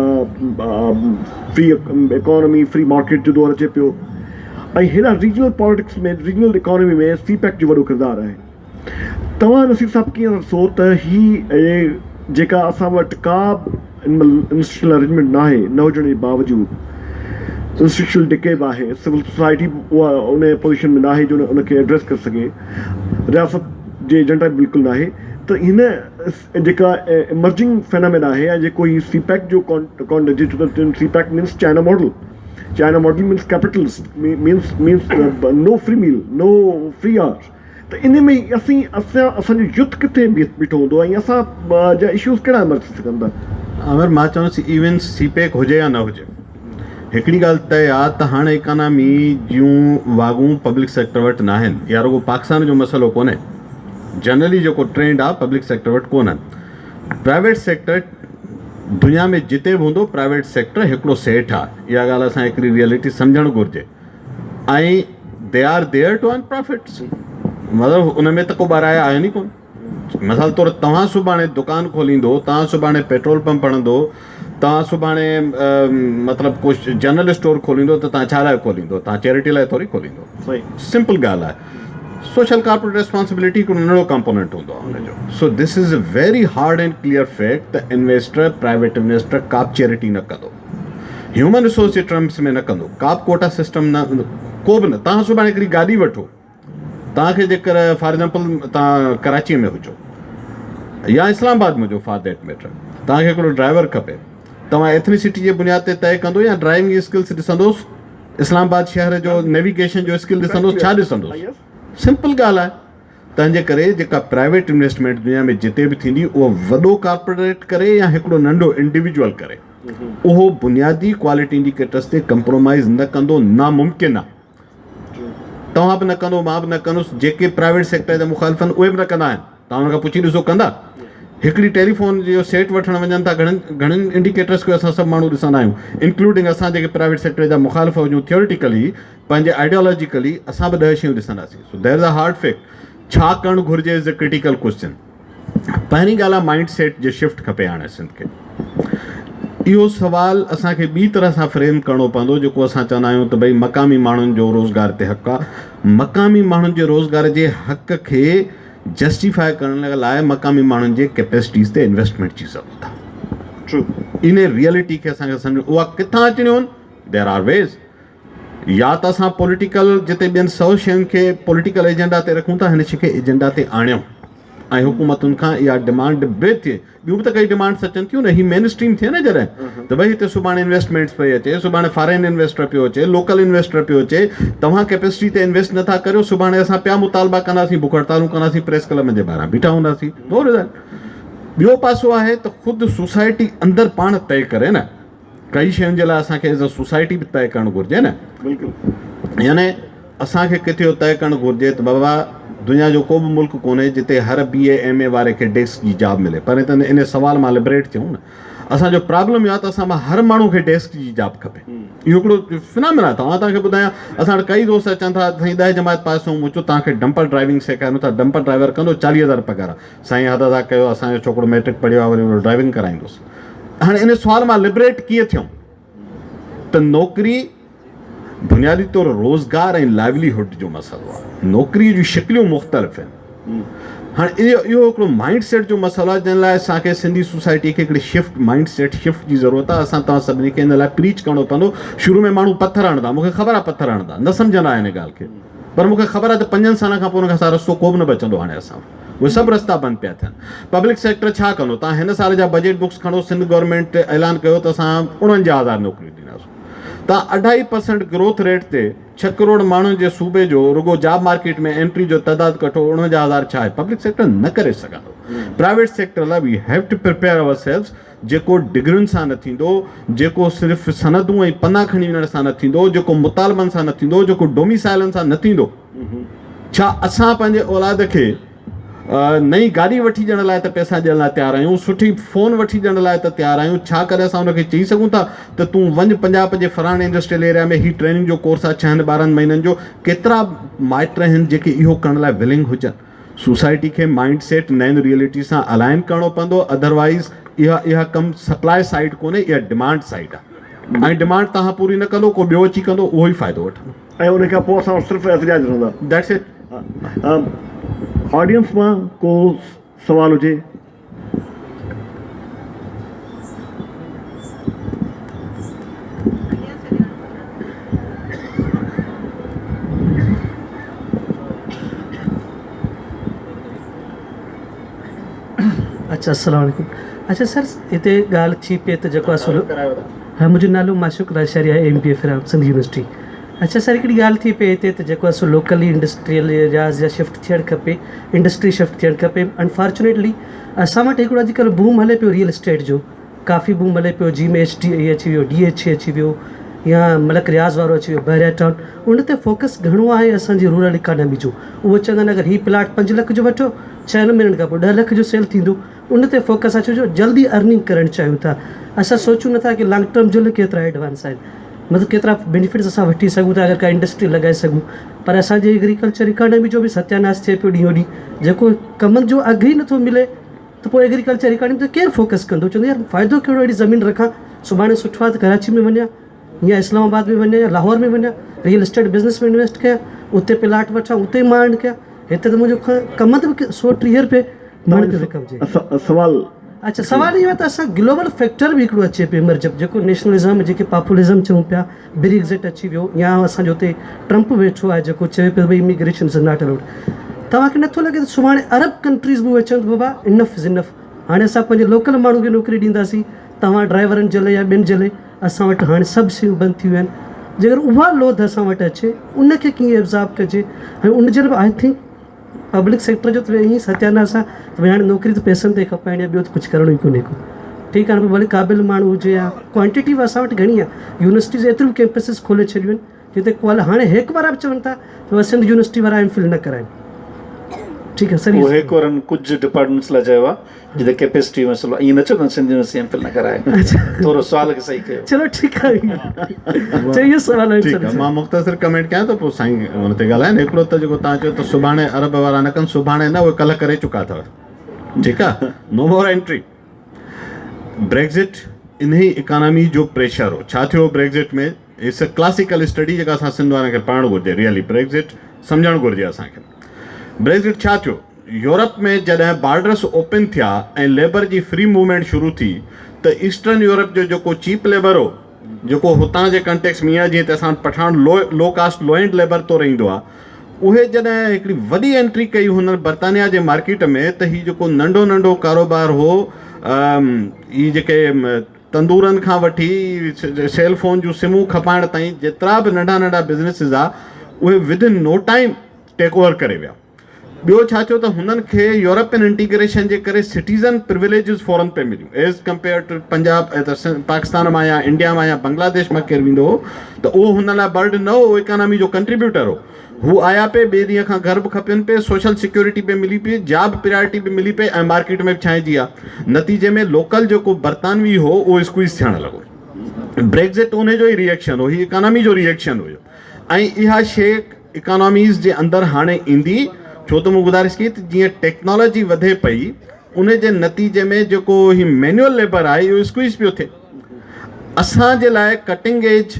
फ्री इकोनॉमी फ्री मार्केट जो दौरु अचे पियो ऐं हेॾा रीजनल पॉलिटिक्स में रीजनल इकोनॉमी में CPEC जो वॾो किरदारु आहे तव्हां नसीर साहिबु कीअं ॾिसो त ही जेका असां वटि का बि इंस्टीट्यूशनल अरेंजमेंट न आहे न हुजण जे बावजूदि इंस्टीट्यूशनल डिके बि आहे सिविल सोसाइटी उहा उन पोज़ीशन में न आहे जो उनखे एड्रेस करे सघे रियासत जे एजेंडा बिल्कुलु न आहे त हिन जेका इमर्जिंग फेनामिना आहे ऐं जेको ही CPEC जो CPEC means China model means capitalist means no free meal no free hour त इन में असांजो यूथ किथे बीठो हूंदो ऐं असां जा इशूज़ कहिड़ा इमर्ज थी सघनि था अमर मां चवंदुसि इवन CPEC हुजे या न हुजे हिकिड़ी ॻाल्हि तय आहे त हाणे इकोनॉमी जूं वागूं पब्लिक सेक्टर वटि न आहिनि या रुगो पाकिस्तान जो मसइलो कोन्हे जनरली जेको ट्रेंड आहे पब्लिक सेक्टर वटि कोन्हनि प्राइवेट सेक्टर दुनिया में जिते बि हूंदो प्राइवेट सेक्टर हिकिड़ो सेठ आहे इहा ॻाल्हि असां हिकिड़ी रियलिटी सम्झणु घुरिजे ऐं they are there to earn profits मतिलबु उन में त को ॿाराए आयो नी कोन मिसाल तौरु तव्हां सुभाणे दुकानु खोलींदो तव्हां सुभाणे पेट्रोल पंप हणंदो तव्हां सुभाणे मतिलबु कुझु जनरल स्टोर खोलींदो त तव्हां छा लाइ खोलींदो तव्हां चैरिटी लाइ थोरी खोलींदो सिंपल ॻाल्हि आहे सोशल कॉर्पोरेट रेस्पॉन्सिबिलिटी हिकिड़ो नंढिड़ो कंपोनेंट हूंदो आहे हुनजो so this is a very hard and clear fact त इन्वेस्टर प्राइवेट इन्वेस्टर का बि चैरिटी न कंदो ह्यूमन रिसोर्स जे टर्म्स में न कंदो का बि कोटा सिस्टम न को बि न तव्हां सुभाणे हिकिड़ी गाॾी वठो तव्हांखे जेकर फॉर एग्ज़ाम्पल तव्हां कराची में हुजो या इस्लामाबाद में हुजो फॉर दैट मैटर, तव्हांखे हिकिड़ो ड्राइवर खपे, तव्हां एथनिसिटी जे बुनियाद ते तय कंदो या ड्राइविंग स्किल्स ॾिसंदोसि, इस्लामाबाद शहर जो नेविगेशन जो स्किल ॾिसंदोसि, छा ॾिसंदोसि? सिंपल ॻाल्हि आहे। तंहिंजे करे जेका प्राइवेट इन्वेस्टमेंट दुनिया में जिते बि थींदी उहो वॾो कॉर्पोरेट करे या हिकिड़ो नंढो इंडिविजुअल करे, उहो बुनियादी क्वालिटी इंडिकेटर्स ते कंप्रोमाइज़ न कंदो, नामुमकिन आहे। तव्हां बि न कंदो, मां बि न कंदुसि, जेके प्राइवेट सेक्टर जा मुखालिफ़ आहिनि उहे बि न कंदा आहिनि। तव्हां हुन खां पुछी ॾिसो कंदा? हिकिड़ी टेलीफोन जो सेट वठणु वञनि था, घणनि इंडिकेटर्स खे असां सभु माण्हू ॾिसंदा आहियूं, इंक्लूडिंग असां जेके प्राइवेट सेक्टर जा मुखालिफ़ हुजूं, थियोरिटिकली पंहिंजे आइडियोलॉजिकली असां बि 10 शयूं ॾिसंदासीं। So there is a hard fact. छा करणु घुरिजे इज़ अ क्रिटिकल क्वेश्चन। पहिरीं ॻाल्हि आहे माइंड सेट जो शिफ्ट खपे हाणे सिंध खे। इहो सुवालु असांखे ॿी तरह सां फ्रेम करिणो पवंदो, जेको असां चवंदा आहियूं त भई मक़ामी माण्हुनि जो रोज़गार ते हक़ आहे। मक़ामी माण्हुनि जे रोज़गार जे हक़ खे जस्टिफाई करण लाइ मक़ामी माण्हुनि जे कैपेसिटीज़ ते इन्वेस्टमेंट जी ज़रूरत आहे। इन रियलिटी खे असांखे सम्झ, उहा किथां अचणियूं आहिनि? There are ways. या त असां पॉलिटिकल जिते ॿियनि 100 शयुनि खे पॉलिटिकल एजेंडा ते रखूं था, हिन शइ खे एजेंडा ते आणियूं ऐं हुकूमतुनि खां इहा डिमांड बि थिए। ॿियूं बि त कई डिमांड्स अचनि थियूं न, ही मेन स्ट्रीम थिए न जॾहिं त भई हिते सुभाणे इन्वेस्टमेंट्स पई अचे, सुभाणे फॉरेन इन्वेस्टर पियो अचे, लोकल इन्वेस्टर पियो अचे, तव्हां कैपेसिटी ते इन्वेस्ट नथा करियो, सुभाणे असां पिया मुतालबा कंदासीं, बुख हड़तालूं कंदासीं, प्रेस क्लब जे ॿाहिरां बीठा हूंदासीं। ॿियो पासो आहे त ख़ुदि सोसाइटी अंदरि पाण तय करे न, कई शयुनि जे लाइ असांखे एज़ अ सोसाइटी बि तय करणु घुरिजे न। बिल्कुलु। यानी असांखे किथे इहो तय करणु घुरिजे त बाबा दुनिया जो को बि मुल्क कोन्हे जिते हर BA MA वारे खे डेस्क जी जॉब मिले। पर त इन सवाल मां लिबरेट थियूं न। असांजो प्रॉब्लम इहो आहे त असां मां हर माण्हू खे डेस्क जी जॉब खपे। इहो हिकिड़ो फिनोमिना आहे। तव्हांखे ॿुधायां, असां वटि कई दोस्त अचनि था, साईं 10 जमात पास हूं, मुंहिंजो तव्हांखे डंपर ड्राइविंग सेखारियूं था, डंपर ड्राइवर कंदो 40,000 पघार आहे। साईं हद था कयो, असांजो छोकिरो मैट्रिक पढ़ियो आहे, वरी ड्राइविंग कराईंदुसि। हाणे इन सुवाल मां लिबरेट कीअं थियूं त नौकिरी बुनियादी तौर रोज़गार ऐं लाइवलीहुड जो मसइलो आहे। नौकिरीअ जूं शिकिलियूं मुख़्तलिफ़ आहिनि। हाणे इहो हिकिड़ो माइंड सेट जो मसइलो आहे, जंहिं लाइ असांखे सिंधी सोसाइटी खे हिकिड़ी शिफ्ट माइंड सेट शिफ्ट जी ज़रूरत आहे। असां तव्हां सभिनी खे हिन लाइ प्रीच करिणो पवंदो। शुरू में माण्हू पथर हणंदा, मूंखे ख़बर आहे पथर हणंदा, न सम्झंदा हिन ॻाल्हि खे, पर मूंखे ख़बर आहे त 5 सालनि खां पोइ हुन खां असां रस्तो को बि न बचंदो। हाणे असां उहे सभु रस्ता बंदि पिया थियनि। पब्लिक सेक्टर छा कंदो? तव्हां हिन साल जा बजट बुक्स खणो, सिंध गवर्नमेंट ऐलान कयो त असां 49,000 नौकिरियूं ॾींदासीं। तव्हां 2.5% ग्रोथ रेट ते 6 करोड़ माण्हुनि जे सूबे जो रुगो जॉब मार्केट में एंट्री जो तइदाद कठो 49,000 छा आहे? पब्लिक सेक्टर न करे सघंदो। प्राइवेट सेक्टर लाइ we have to prepare ourselves, जेको डिग्रियुनि सां न थींदो, जेको सिर्फ़ु सनदूं ऐं पना खणी वञण सां न थींदो, जेको मुतालबनि सां न थींदो, जेको डोमिसाइलनि सां न थींदो। छा असां पंहिंजे औलाद खे नई गाॾी वठी ॾियण लाइ त पैसा ॾियण लाइ तयारु आहियूं, सुठी फ़ोन वठी ॾियण लाइ त तयारु आहियूं? छा करे असां हुनखे चई सघूं था त तूं वञ पंजाब जे फलाणे इंडस्ट्रियल एरिया में, हीउ ट्रेनिंग जो कोर्स आहे 6-12 महीननि जो? केतिरा माइट आहिनि जेके इहो करण लाइ विलिंग हुजनि? सोसाइटी खे माइंड सेट नयुनि रियलिटी सां अलाइन करिणो पवंदो। अदरवाइज़ इहा कमु सप्लाई साइड कोन्हे, इहा डिमांड साइड आहे। ऐं डिमांड तव्हां पूरी न कंदो, को ॿियो अची कंदो, उहो ई फ़ाइदो वठंदो। ऐं उन खां पोइ असां सिर्फ़ु एहतिजाज रहंदा। That's it. ऑडियंस मां को सवाल हुजे? अच्छा, अस्सलाम वालेकुम। अच्छा सर, हिते ॻाल्हि थी पई त जेको आहे हा, मुंहिंजो नालो माशूक राजशारी आहे, MBA फिराम सिंध यूनिवर्सिटी। अच्छा सर, हिकिड़ी ॻाल्हि थी पई हिते त जेको आहे लोकली इंडस्ट्रियल एरियाज़ या शिफ्ट थियणु खपे, इंडस्ट्री शिफ्ट थियणु खपे। अनफॉर्चुनेटली असां वटि हिकिड़ो अॼुकल्ह बूम हले पियो रियल एस्टेट जो, काफ़ी बूम हले पियो। जी में HDA अची वियो, DH अची वियो, या मलक रियाज़ वारो अची वियो, बहरिया टाउन। उन ते फोकस घणो आहे असांजी रूरल इकानमी जो। उहो चवंदा आहिनि अगरि हीउ प्लाट 5 लख जो वठो, 6 महीननि खां पोइ 10 लख जो सेल थींदो। उन ते फोकस अचो जो जल्दी अर्निंग करणु चाहियूं था। असां सोचूं नथा की लॉन्ग टर्म जो केतिरा एडवांस आहिनि, मतिलबु केतिरा बेनिफिट्स असां वठी सघूं था अगरि का इंडस्ट्री लॻाए सघूं। पर असांजे एग्रीकल्चर इकानमी जो बि सत्यानाश थिए पियो ॾींहों ॾींहुं। जेको कमनि जो अघु ई नथो मिले त पोइ एग्रीकल्चर इकानमी ते केरु फोकस कंदो? चवंदो यार फ़ाइदो कहिड़ो अहिड़ी ज़मीन रखां, सुभाणे सुठो आहे त कराची में वञा या इस्लामाबाद में वञा या लाहौर में वञा, रियल एस्टेट बिज़नेस में इन्वेस्ट कयां, उते प्लाट वठां, उते माण्हू कयां। हिते त मुंहिंजो कमंद बि 130 रुपए माण्हू खे विकमजे। सवाल अच्छा सवाल इहो आहे त असां ग्लोबल फैक्टर बि हिकिड़ो अचे पियो मर्जब जेको नेशनलिज़म जेके पॉपुलिज़म चऊं पिया ब्रेक्ज़िट अची वियो या असांजो हुते ट्रंप वेठो आहे जेको चए पियो भई इमिग्रेशन इज़ नॉट अलाउड तव्हांखे नथो लॻे त सुभाणे अरब कंट्रीज़ बि अचनि बाबा इनफ इज़ इनफ हाणे असां पंहिंजे लोकल माण्हू खे नौकिरी ॾींदासीं तव्हां ड्राइवरनि जे लाइ या ॿियनि जे लाइ असां वटि हाणे सभु शयूं बंदि थी वियूं आहिनि जेकर उहा लोध असां वटि अचे उनखे कीअं एब्ज़ॉर्ब कजे ऐं उनजे लाइ आई थिंक पब्लिक सेक्टर जो त ईअं सत्यानाश आहे त भई हाणे नौकिरी त पैसनि ते खपाइणी आहे ॿियो त कुझु करिणो ई कोन्हे को ठीकु आहे भले क़ाबिल माण्हू हुजे या क्वांटिटी बि असां वटि घणी आहे यूनिवर्सिटीज़ एतिरियूं कैंपसिस खोले छॾियूं आहिनि जिते हाणे हेक वारा बि चवनि था त सिंध यूनिवर्सिटी वारा एमफिल न कराइनि ठीकु आहे सर उहो हिकु वारनि कुझु डिपार्टमेंट्स लाइ चयो आहे जिते कैपेसिटी मसइलो ईअं न चयो त सिंधी यूनिवर्सिटी एमफिल न कराए थोरो सुवाल खे सही कयो चलो ठीकु आहे चलो इहो सवाल ठीकु आहे मां मुख़्तसिर कमेंट कयां त पोइ साईं हुन ते ॻाल्हाइनि हिकिड़ो त जेको तव्हां चयो त सुभाणे अरब वारा न कनि सुभाणे न उहे कल्ह करे चुका अथव ठीकु आहे नो मोर एंट्री ब्रेक्ज़िट इन ई इकोनॉमी जो प्रेशर हो छा थियो ब्रेक्ज़िट में इट्स अ क्लासिकल स्टडी जेका असां सिंध वारनि खे पढ़णु घुरिजे रियली ब्रेक्ज़िट सम्झणु घुरिजे असांखे ब्रेक्ज़िट छा थियो यूरोप में जॾहिं बॉर्डर्स ओपन थिया ऐं लेबर जी फ्री मूवमेंट शुरू थी त ईस्टर्न यूरोप जो जेको चीप लेबर हो जेको हुतां जे कंटेक्स में जीअं त असां पठान लो कास्ट लो एंड लेबर तो रहंदो आहे उहे जॾहिं हिकिड़ी वॾी एंट्री कई हुन बर्तानिया जे मार्केट में त हीउ जेको नंढो नंढो कारोबार हो ही जेके तंदूरनि खां वठी सेल फोन जूं सिमूं खपाइण ताईं जेतिरा बि नंढा नंढा बिज़नेसिस आहे उहे विदिन नो टाइम टेक ओवर करे विया ॿियो छा थियो त हुननि खे यूरोपियन इंटीग्रेशन जे करे सिटीज़न प्रिविलेजिस फॉरन पे मिलियूं as compare to Punjab Pakistan मां या इंडिया मां या बांग्लादेश मां केरु वेंदो हो त उहो हुन लाइ बर्ड न हो इकोनॉमी जो कंट्रीब्यूटर हो हू आया पे ॿिए ॾींहं खां घर बि खपनि पे सोशल सिक्योरिटी पे मिली पई जॉब प्रायोरिटी बि मिली पई ऐं मार्केट में बि छांइजी आहे नतीजे में लोकल जेको बर्तानवी हो उहो स्क्वीज़ थियणु लॻो ब्रेक्ज़िट उन जो ई रिएक्शन हो हीउ इकोनॉमी जो रिएक्शन हुयो ऐं इहा शइ इकोनॉमीज़ जे अंदरि हाणे ईंदी छो त मूं गुज़ारिश कई त जीअं टेक्नोलॉजी वधे पई उन जे नतीजे में जेको ही मैनुअल लेबर आहे इहो स्क्वीज़ पियो थिए असांजे लाइ कटिंग एज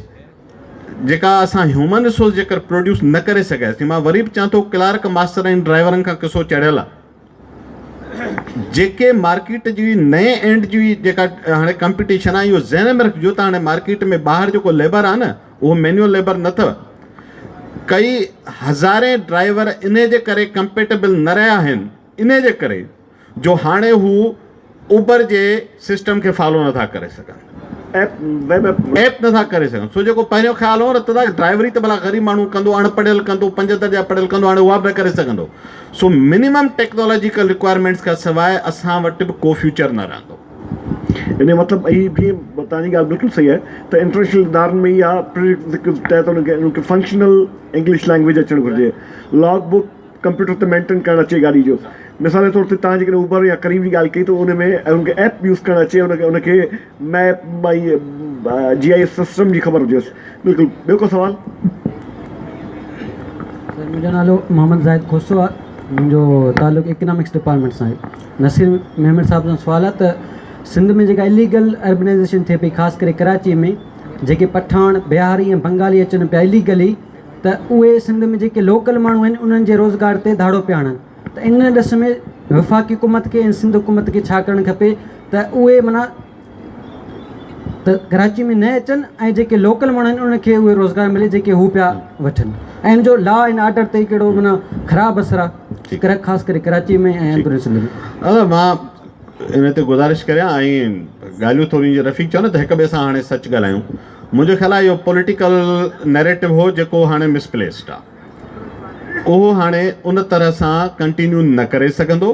जेका असां ह्यूमन रिसोर्स जेकर प्रोड्यूस न करे सघियासीं मां वरी बि चवां थो क्लार्क मास्टर ऐं ड्राइवरनि खां किसो चढ़ियल आहे जेके मार्केट जी नए एंड जी जेका हाणे कॉम्पिटिशन आहे इहो ज़हन में रखिजो त हाणे मार्केट में ॿाहिरि जेको लेबर आहे न उहो मैनुअल लेबर न अथव कई हज़ारे ड्राइवर इन जे करे कंपेटेबल न रहिया आहिनि इन जे करे जो हाणे हू उबर जे सिस्टम खे फॉलो नथा करे सघनि ऐप नथा करे सघनि सो जेको पहिरियों ख़्यालु हो न त ड्राइवरी त भला ग़रीब माण्हू कंदो अणपढ़ियल कंदो 5 दर्जा पढ़ियल कंदो हाणे उहा बि न करे सघंदो सो मिनिमम टेक्नोलॉजिकल रिक्वायरमेंट्स खां सवाइ असां वटि बि को फ्यूचर न रहंदो इन मतिलबु ई बि तव्हांजी ॻाल्हि बिल्कुलु सही आहे त इंटरनेशनल इदारनि में इहा तहत उनखे फंक्शनल इंग्लिश लैंग्वेज अचणु घुरिजे लॉग बुक कंप्यूटर ते मेंटेन करणु अचे गाॾी जो मिसाल जे तौर ते तव्हां जेकॾहिं उबर या करीम जी ॻाल्हि कई त उन में उनखे ऐप यूज़ करणु अचे उनखे मैप भई GIS सिस्टम जी ख़बर हुजेसि बिल्कुलु ॿियो को सवाल मुंहिंजो नालो मोहम्मद ज़ाहिद खोसो आहे मुंहिंजो तालुक़ु इकनॉमिक्स डिपार्टमेंट सां आहे नसीर महमद साहब जो सुवालु आहे त सिंध में जेका इलीगल अर्बनाइज़ेशन थिए पई ख़ासि करे कराची में जेके पठान बिहारी ऐं बंगाली अचनि पिया इलीगली त उहे सिंध में जेके लोकल माण्हू आहिनि उन्हनि जे रोज़गार ते धाड़ो पिया आणनि त इन ॾिस में वफ़ाक़ी हुकूमत खे ऐं सिंध हुकूमत खे छा करणु खपे त उहे माना त कराची में न अचनि ऐं जेके लोकल माण्हू आहिनि उनखे उहे रोज़गार मिले जेके हू पिया वठनि ऐं इन जो लॉ एंड ऑर्डर ते कहिड़ो माना ख़राबु असरु आहे ख़ासि करे कराची में ऐं अंदरूनी सिंध में मां इन ते गुज़ारिश करियां ऐं ॻाल्हियूं थोरी रफ़ीक चओ न त हिक ॿिए सां हाणे सच ॻाल्हायूं मुंहिंजो ख़्यालु आहे इहो पॉलिटिकल नैरेटिव हो जेको हाणे मिसप्लेस्ड आहे उहो हाणे उन तरह सां कंटिन्यू न करे सघंदो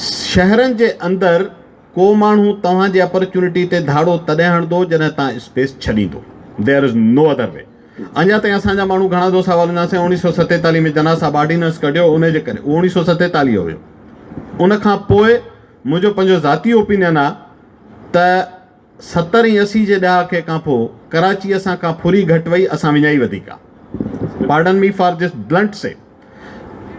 शहरनि जे अंदरि को माण्हू तव्हांजी अपॉर्चुनिटी ते धाड़ो तॾहिं हणंदो जॾहिं तव्हां स्पेस छॾींदो there is no other way अञा ताईं असांजा माण्हू घणा दोसा हलंदासीं 1947 में जना साहब ऑर्डिनेंस कढियो उनजे करे 1947 हुयो उनखां पोइ मुंहिंजो पंहिंजो ज़ाती ओपिनियन आहे त 70 80 जे ॾहाके खां पोइ कराची असां खां फुरी घटि वई असां विञाई वधीक आहे pardon me for this blunt से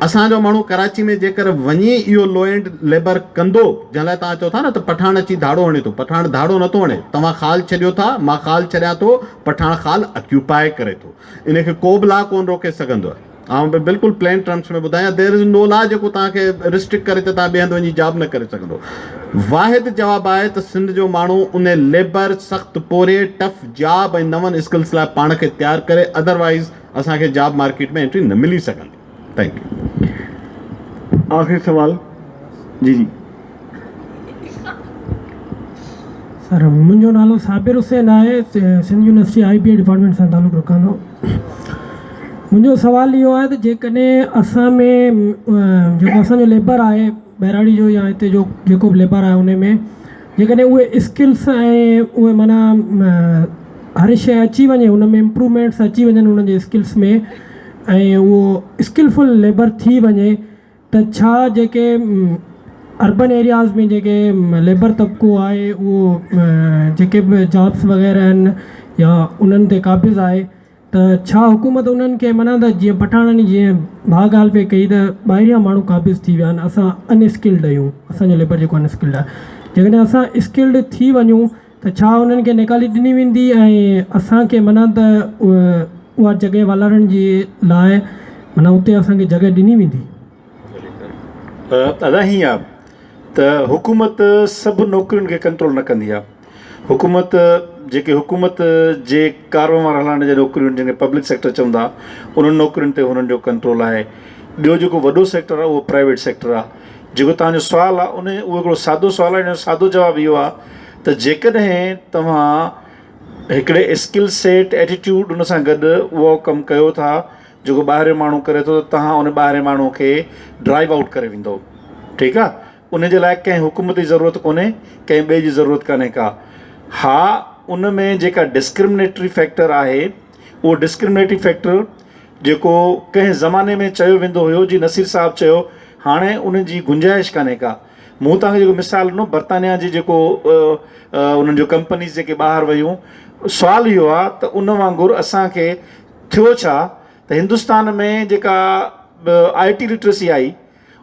असांजो माण्हू कराची में जेकर वञी इहो लो एंड लेबर कंदो जंहिं लाइ तव्हां चओ था न त पठाण अची धाड़ो हणे थो पठाण धाड़ो नथो हणे तव्हां ख़ाल छॾियो था मां ख़ाल छॾियां थो पठाण ख़ाल ऑक्यूपाए करे थो इनखे को बि ला कोन रोके सघंदो आहे बिल्कुलु प्लेन टर्म्स में ॿुधायां, देयर इज़ नो लॉ जेको तव्हांखे रिस्ट्रिक्ट करे त तव्हां ॿिए हंधि वञी जॉब न करे सघंदो। वाहिद जवाबु आहे त सिंध जो माण्हू उन लेबर सख़्तु पोरे टफ जॉब ऐं नवनि स्किल्स लाइ पाण खे तयारु करे, अदरवाइज़ असांखे जॉब मार्केट में एंट्री न मिली सघंदी। Thank U. आख़िरी सवाल जी जी सर, मुंहिंजो नालो साबिर हुसैन आहे, सिंध यूनिवर्सिटी IBA डिपार्टमेंट सां तालुक़ु रखां थो। मुंहिंजो सुवालु इहो आहे त जेकॾहिं असां में जेको असांजो लेबर आहे बहिराड़ी जो या हिते जो जेको बि लेबर आहे उन में जेकॾहिं उहे स्किल्स ऐं उहे माना हर शइ अची वञे, उन में इम्प्रूवमेंट्स अची वञनि उन्हनि जे स्किल्स में, ऐं उहो स्किलफुल लेबर थी वञे, त छा जेके अर्बन एरियाज़ में जेके लेबर तबिको आहे उहो जेके बि जॉब्स वग़ैरह आहिनि या उन्हनि ते क़ाबिज़ आहे, त छा हुकूमत उन्हनि खे माना त जीअं पठाणनि जीअं भाउ ॻाल्हि पे कई त ॿाहिरियां माण्हू क़ाबिज़ थी विया आहिनि, असां अनस्किल्ड आहियूं, असांजो लेबर जेको अनस्किल्ड आहे, जेकॾहिं असां स्किल्ड थी वञूं त छा उन्हनि खे निकाली ॾिनी वेंदी ऐं असांखे माना त उहा जॻह वालारनि जे लाइ माना उते असांखे जॻह ॾिनी वेंदी? दादा हीअं आहे त हुकूमत सभु नौकरियुनि खे कंट्रोल न कंदी आहे। हुकूमत जेके हुकूमत जे कारोबार हलाइण जे नौकरियूं जिनखे पब्लिक सेक्टर चवंदा, उन्हनि नौकरियुनि ते हुननि जो कंट्रोल आहे। ॿियो जेको वॾो सेक्टर आहे उहो प्राइवेट सेक्टर आहे। जेको तव्हांजो सुवालु आहे उन उहो हिकिड़ो सादो सुवालु आहे, हिन जो सादो जवाबु इहो आहे त जेकॾहिं तव्हां हिकिड़े स्किल सेट एटीट्यूड उन सां गॾु उहो कमु कयो था जेको ॿाहिरियों माण्हू करे थो, त तव्हां उन ॿाहिरे माण्हू खे ड्राइव आउट करे वेंदो। ठीकु आहे, उन जे लाइ कंहिं हुकूमत जी ज़रूरत कोन्हे, कंहिं ॿिए जी ज़रूरत कान्हे का। हा, उन में जेका डिस्क्रिमिनेटरी फैक्टर आहे उहो डिस्क्रिमिनेटरी फैक्टर जेको कंहिं ज़माने में चयो वेंदो हुयो, जी नसीर साहबु चयो, हाणे उन जी गुंजाइश कान्हे का। मूं तव्हांखे जेको मिसाल ॾिनो बर्तानिया जी जेको उन्हनि जो कंपनीज़ जेके ॿाहिरि वियूं, सुवालु इहो आहे त उन वांगुरु असांखे थियो छा त हिंदुस्तान में जेका IT लिटरेसी आई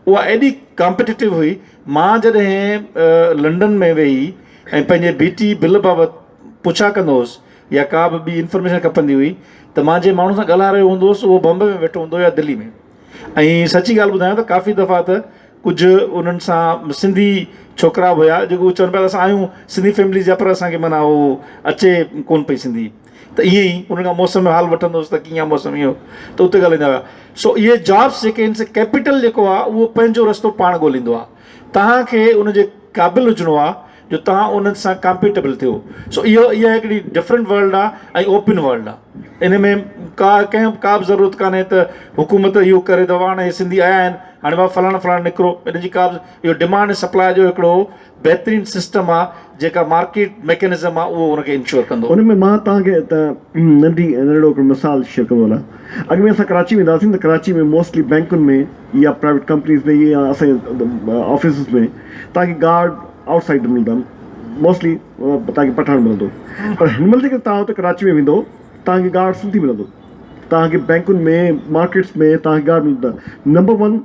उहा एॾी कॉम्पिटिटिव हुई। मां जॾहिं लंडन में वेही ऐं पंहिंजे BT बिल बाबति पुछा कंदो हुउसि या का बि ॿी इंफॉर्मेशन खपंदी हुई त मां जंहिं माण्हू सां ॻाल्हाए रहियो हूंदो हुउसि उहो बॉम्बे में वेठो हूंदो या दिल्ली में। ऐं सची ॻाल्हि ॿुधायां त काफ़ी दफ़ा त कुझु उन्हनि सां सिंधी छोकिरा हुया जेको चवनि पिया असां आहियूं सिंधी फैमिली जा, पर असांखे माना उहो अचे कोन पई सिंधी। त ईअं ई उन खां मौसम में हाल वठंदोसि त कीअं मौसम इहो, त उते ॻाल्हाईंदा हुआ। सो इहे जॉब्स जेके आहिनि, कैपिटल जेको आहे उहो पंहिंजो रस्तो पाण ॻोल्हींदो आहे। तव्हांखे उनजे क़ाबिल हुजिणो आहे जो तव्हां उन्हनि सां कॉम्पिटेबल थियो। सो इहा हिकिड़ी डिफरेंट वर्ल्ड आहे ऐं ओपन वर्ल्ड आहे। इन में कंहिं का बि ज़रूरत कान्हे त हुकूमत इहो करे त हाणे सिंधी आया आहिनि हाणे मां फलाणो निकिरो, इन जी का बि इहो डिमांड ऐं सप्लाई जो हिकिड़ो बहितरीनु सिस्टम आहे जेका मार्केट मैकेनिज़म आहे उहो उनखे इंश्योर कंदो। उन में मां तव्हांखे त नंढो हिकिड़ो मिसाल शेयर कंदो हलां। अॻु में असां कराची वेंदा हुआसीं त कराची में मोस्टली बैंकुनि में या प्राइवेट कंपनीज़ में या असांजे ऑफिसिस में तव्हांखे गार्ड आउटसाइड मिलंदा, मोस्टली तव्हांखे पठाण मिलंदो। पर हिन महिल जेकर तव्हां हुते कराची में वेंदो तव्हांखे गार्ड सिंधी मिलंदो, तव्हांखे बैंकुनि में मार्केट्स में तव्हांखे गार्ड मिलंदा। नंबर 1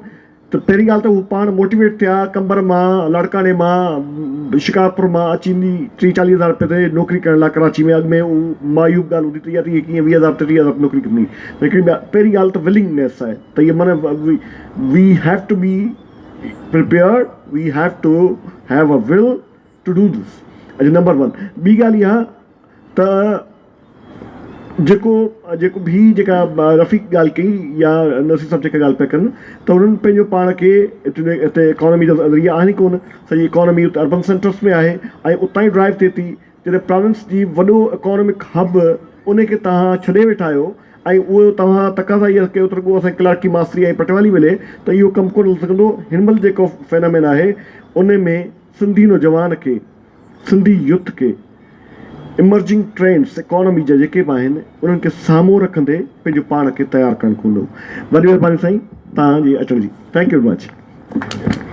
त पहिरीं ॻाल्हि त हू पाण मोटिवेट थिया, कंबर मां लाड़काने मां शिकारपुर मां अची 30-40 हज़ार रुपये ते नौकिरी करण लाइ कराची में। अॻु में हू मायूब ॻाल्हि हूंदी त इहा कीअं 20,000-30,000 नौकिरी करणी। लेकिन पहिरीं ॻाल्हि त विलिंगनेस आहे त इहा माना we have to be prepared, we have to have a will to do this. अच्छा, नंबर 1। ॿी ॻाल्हि इहा त जेको बि जेका रफ़ीक ॻाल्हि कई या नसीर साहब जेका ॻाल्हि पिया कनि त उन्हनि पंहिंजो पाण खे हिते इकोनॉमी जा ज़रिया आहिनि कोन, सॼी इकोनॉमी उते अर्बन सेंटर्स में आहे ऐं उतां ई ड्राइव थिए थी। जॾहिं प्रोविंस जी वॾो इकोनॉमिक हब उनखे तव्हां छॾे वेठा आहियो ऐं उहो तव्हां तक़ाज़ा इहा कयो त रुॻो असांखे क्लार्की मास्तरी ऐं पटवाली मिले त इहो कमु कोन हली सघंदो। हिन महिल जेको फेनामेन आहे उन में सिंधी नौजवान खे, सिंधी यूथ खे इमर्जिंग ट्रेंड्स इकोनॉमी जा जेके बि आहिनि उन्हनि खे साम्हूं रखंदे पंहिंजो पाण खे तयारु करणु पवंदो। वॾी महिरबानी साईं तव्हांजे अचण जी। Thank you very much.